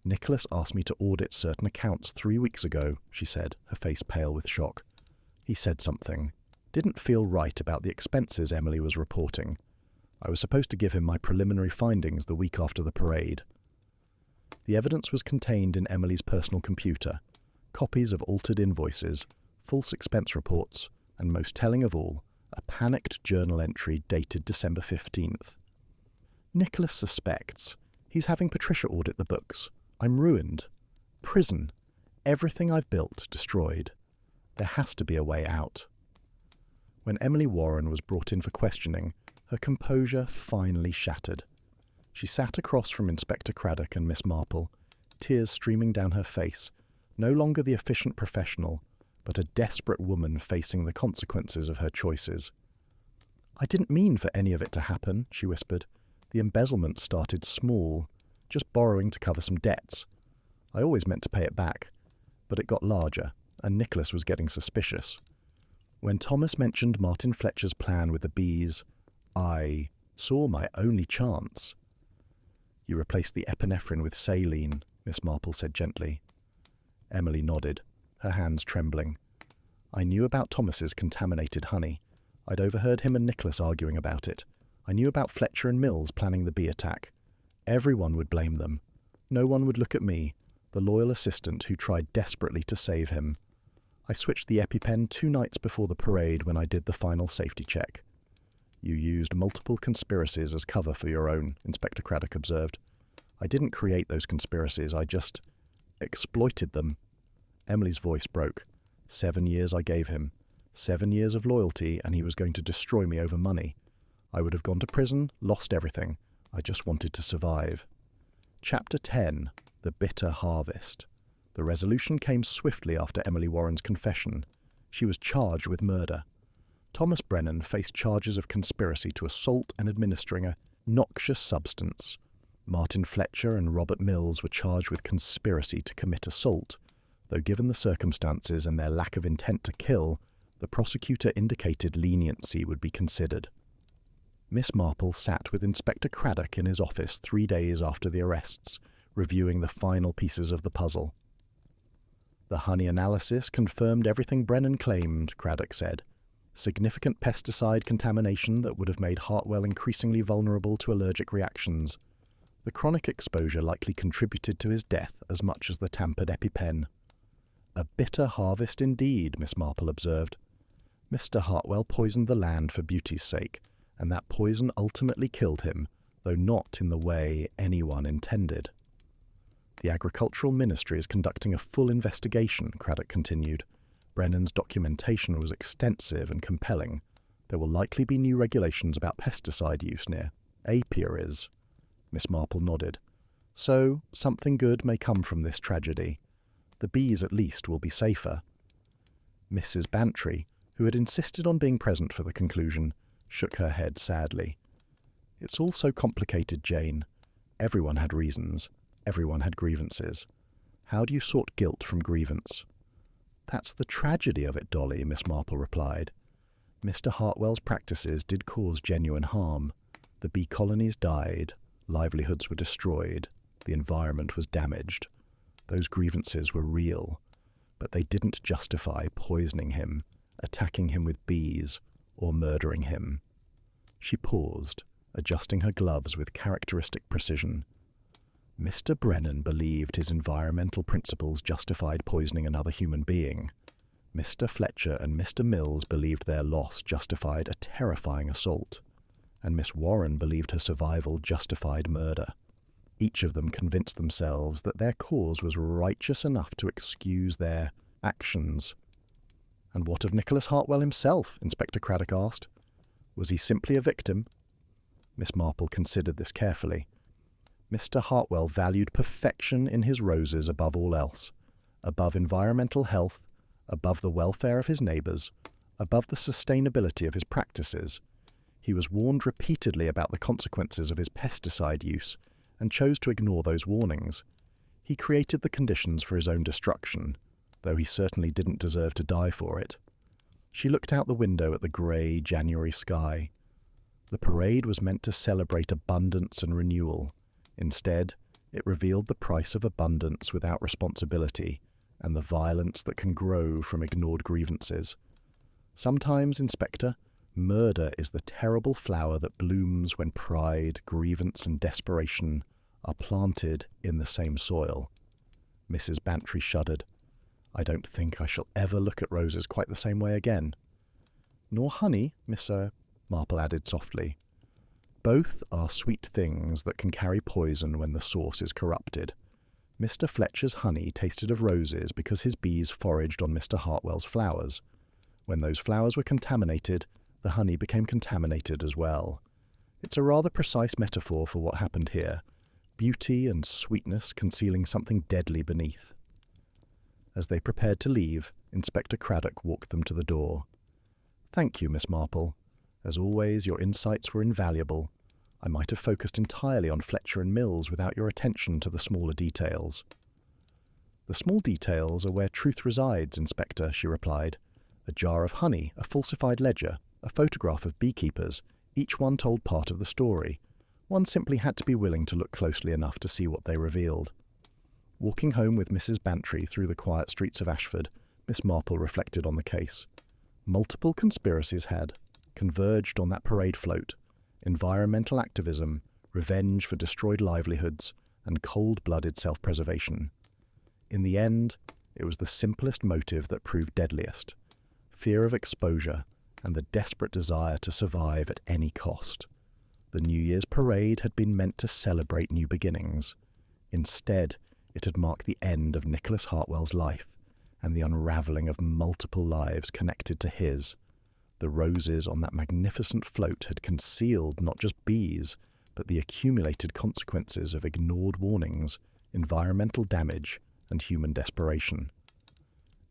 "Nicholas asked me to audit certain accounts 3 weeks ago," she said, her face pale with shock. "He said something. Didn't feel right about the expenses Emily was reporting. I was supposed to give him my preliminary findings the week after the parade." The evidence was contained in Emily's personal computer, copies of altered invoices, false expense reports, and most telling of all, a panicked journal entry dated December 15th. "Nicholas suspects. He's having Patricia audit the books. I'm ruined. Prison. Everything I've built destroyed. There has to be a way out." When Emily Warren was brought in for questioning, her composure finally shattered. She sat across from Inspector Craddock and Miss Marple, tears streaming down her face, no longer the efficient professional, but a desperate woman facing the consequences of her choices. "I didn't mean for any of it to happen," she whispered. "The embezzlement started small, just borrowing to cover some debts. I always meant to pay it back, but it got larger, and Nicholas was getting suspicious. When Thomas mentioned Martin Fletcher's plan with the bees, I saw my only chance." "You replaced the epinephrine with saline," Miss Marple said gently. Emily nodded, her hands trembling. "I knew about Thomas's contaminated honey. I'd overheard him and Nicholas arguing about it. I knew about Fletcher and Mills planning the bee attack. Everyone would blame them. No one would look at me, the loyal assistant who tried desperately to save him. I switched the EpiPen 2 nights before the parade when I did the final safety check." "You used multiple conspiracies as cover for your own," Inspector Craddock observed. "I didn't create those conspiracies, I just exploited them." Emily's voice broke. 7 years I gave him. 7 years of loyalty, and he was going to destroy me over money. I would have gone to prison, lost everything. I just wanted to survive. Chapter 10. The Bitter Harvest. The resolution came swiftly after Emily Warren's confession. She was charged with murder. Thomas Brennan faced charges of conspiracy to assault and administering a noxious substance. Martin Fletcher and Robert Mills were charged with conspiracy to commit assault, though given the circumstances and their lack of intent to kill, the prosecutor indicated leniency would be considered. Miss Marple sat with Inspector Craddock in his office 3 days after the arrests, reviewing the final pieces of the puzzle. "The honey analysis confirmed everything Brennan claimed," Craddock said. "Significant pesticide contamination that would have made Hartwell increasingly vulnerable to allergic reactions. The chronic exposure likely contributed to his death as much as the tampered EpiPen." "A bitter harvest indeed," Miss Marple observed. "Mr. Hartwell poisoned the land for beauty's sake, and that poison ultimately killed him, though not in the way anyone intended." "The Agricultural Ministry is conducting a full investigation," Craddock continued. "Brennan's documentation was extensive and compelling. There will likely be new regulations about pesticide use near apiaries." Miss Marple nodded. "So, something good may come from this tragedy. The bees at least will be safer." Mrs. Bantry, who had insisted on being present for the conclusion, shook her head sadly. "It's all so complicated, Jane. Everyone had reasons. Everyone had grievances. How do you sort guilt from grievance?" "That's the tragedy of it, Dolly," Miss Marple replied. "Mr. Hartwell's practices did cause genuine harm. The bee colonies died, livelihoods were destroyed, the environment was damaged. Those grievances were real, but they didn't justify poisoning him, attacking him with bees, or murdering him." She paused, adjusting her gloves with characteristic precision. "Mr. Brennan believed his environmental principles justified poisoning another human being. Mr. Fletcher and Mr. Mills believed their loss justified a terrifying assault, and Miss Warren believed her survival justified murder. Each of them convinced themselves that their cause was righteous enough to excuse their actions. And what of Nicholas Hartwell himself? Inspector Craddock asked. Was he simply a victim? Miss Marple considered this carefully. Mr. Hartwell valued perfection in his roses above all else, above environmental health, above the welfare of his neighbours, above the sustainability of his practices. He was warned repeatedly about the consequences of his pesticide use and chose to ignore those warnings. He created the conditions for his own destruction, though he certainly didn't deserve to die for it. She looked out the window at the grey January sky. The parade was meant to celebrate abundance and renewal. Instead, it revealed the price of abundance without responsibility and the violence that can grow from ignored grievances. Sometimes, Inspector, murder is the terrible flower that blooms when pride, grievance and desperation are planted in the same soil. Mrs. Bantry shuddered. I don't think I shall ever look at roses quite the same way again. Nor honey, Miss Marple added softly. Both are sweet things that can carry poison when the source is corrupted. Mr. Fletcher's honey tasted of roses because his bees foraged on Mr. Hartwell's flowers. When those flowers were contaminated, the honey became contaminated as well. It's a rather precise metaphor for what happened here. Beauty and sweetness concealing something deadly beneath. As they prepared to leave, Inspector Craddock walked them to the door. Thank you, Miss Marple. As always, your insights were invaluable. I might have focused entirely on Fletcher and Mills without your attention to the smaller details. The small details are where truth resides, Inspector, she replied. A jar of honey, a falsified ledger, a photograph of beekeepers, each one told part of the story. One simply had to be willing to look closely enough to see what they revealed. Walking home with Mrs. Bantry through the quiet streets of Ashford, Miss Marple reflected on the case. Multiple conspiracies had converged on that parade float: environmental activism, revenge for destroyed livelihoods, and cold-blooded self-preservation. In the end, it was the simplest motive that proved deadliest: fear of exposure and the desperate desire to survive at any cost. The New Year's parade had been meant to celebrate new beginnings. Instead, it had marked the end of Nicholas Hartwell's life and the unravelling of multiple lives connected to his. The roses on that magnificent float had concealed not just bees, but the accumulated consequences of ignored warnings, environmental damage, and human desperation.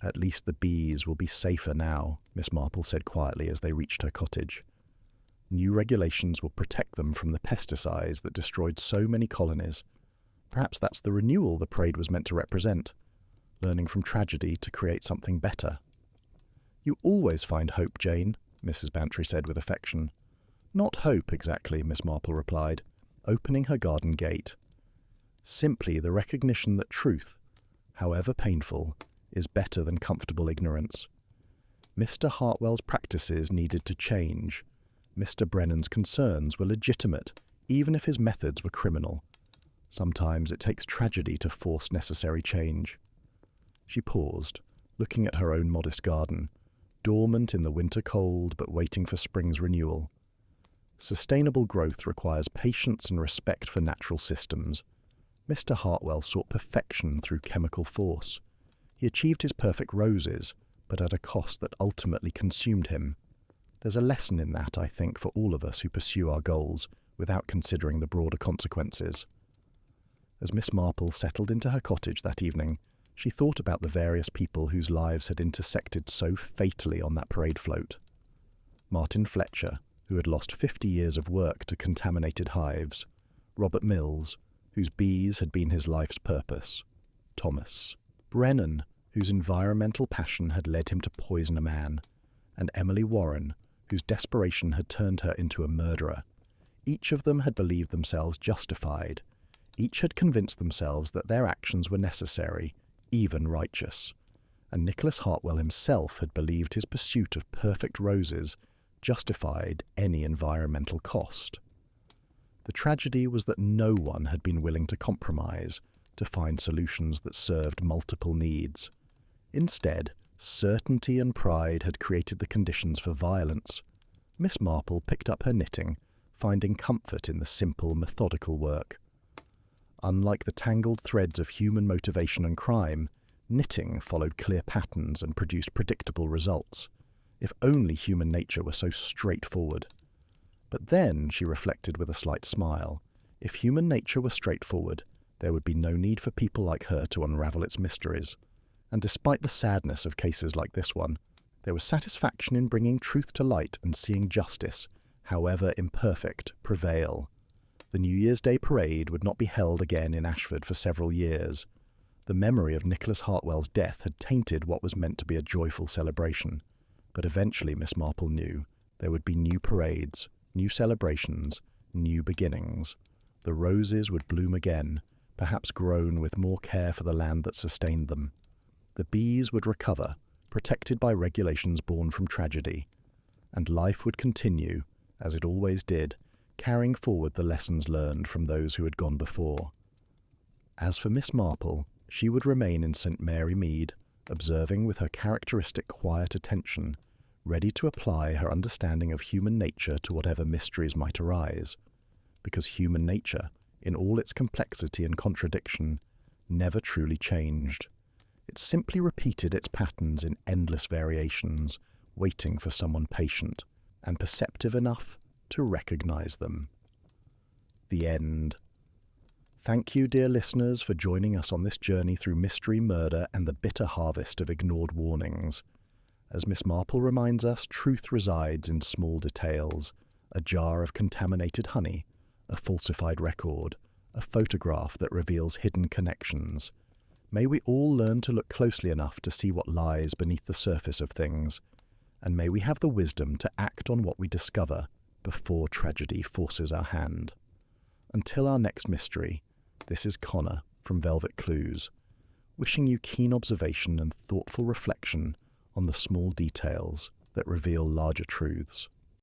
At least the bees will be safer now, Miss Marple said quietly as they reached her cottage. New regulations will protect them from the pesticides that destroyed so many colonies. Perhaps that's the renewal the parade was meant to represent, learning from tragedy to create something better. You always find hope, Jane, Mrs. Bantry said with affection. Not hope, exactly, Miss Marple replied, opening her garden gate. Simply the recognition that truth, however painful, is better than comfortable ignorance. Mr. Hartwell's practices needed to change. Mr. Brennan's concerns were legitimate, even if his methods were criminal. Sometimes it takes tragedy to force necessary change. She paused, looking at her own modest garden, dormant in the winter cold but waiting for spring's renewal. Sustainable growth requires patience and respect for natural systems. Mr. Hartwell sought perfection through chemical force. He achieved his perfect roses, but at a cost that ultimately consumed him. There's a lesson in that, I think, for all of us who pursue our goals without considering the broader consequences. As Miss Marple settled into her cottage that evening, she thought about the various people whose lives had intersected so fatally on that parade float. Martin Fletcher, who had lost 50 years of work to contaminated hives. Robert Mills, whose bees had been his life's purpose. Thomas Brennan, whose environmental passion had led him to poison a man. And Emily Warren, whose desperation had turned her into a murderer. Each of them had believed themselves justified. Each had convinced themselves that their actions were necessary, even righteous. And Nicholas Hartwell himself had believed his pursuit of perfect roses justified any environmental cost. The tragedy was that no one had been willing to compromise, to find solutions that served multiple needs. Instead, certainty and pride had created the conditions for violence. Miss Marple picked up her knitting, finding comfort in the simple, methodical work. Unlike the tangled threads of human motivation and crime, Knitting followed clear patterns and produced predictable results. If only human nature were so straightforward. But then, she reflected with a slight smile, if human nature were straightforward, there would be no need for people like her to unravel its mysteries. And despite the sadness of cases like this one, there was satisfaction in bringing truth to light and seeing justice, however imperfect, prevail. The New Year's Day parade would not be held again in Ashford for several years. The memory of Nicholas Hartwell's death had tainted what was meant to be a joyful celebration. But eventually, Miss Marple knew, there would be new parades, new celebrations, new beginnings. The roses would bloom again, perhaps grown with more care for the land that sustained them. The bees would recover, protected by regulations born from tragedy. And life would continue, as it always did, carrying forward the lessons learned from those who had gone before. As for Miss Marple, she would remain in St. Mary Mead, observing with her characteristic quiet attention, ready to apply her understanding of human nature to whatever mysteries might arise, because human nature, in all its complexity and contradiction, never truly changed. It simply repeated its patterns in endless variations, waiting for someone patient and perceptive enough to recognize them. The end. Thank you, dear listeners, for joining us on this journey through mystery, murder, and the bitter harvest of ignored warnings. As Miss Marple reminds us, truth resides in small details: a jar of contaminated honey, a falsified record, a photograph that reveals hidden connections. May we all learn to look closely enough to see what lies beneath the surface of things, and may we have the wisdom to act on what we discover before tragedy forces our hand. Until our next mystery, this is Connor from Velvet Clues, wishing you keen observation and thoughtful reflection on the small details that reveal larger truths.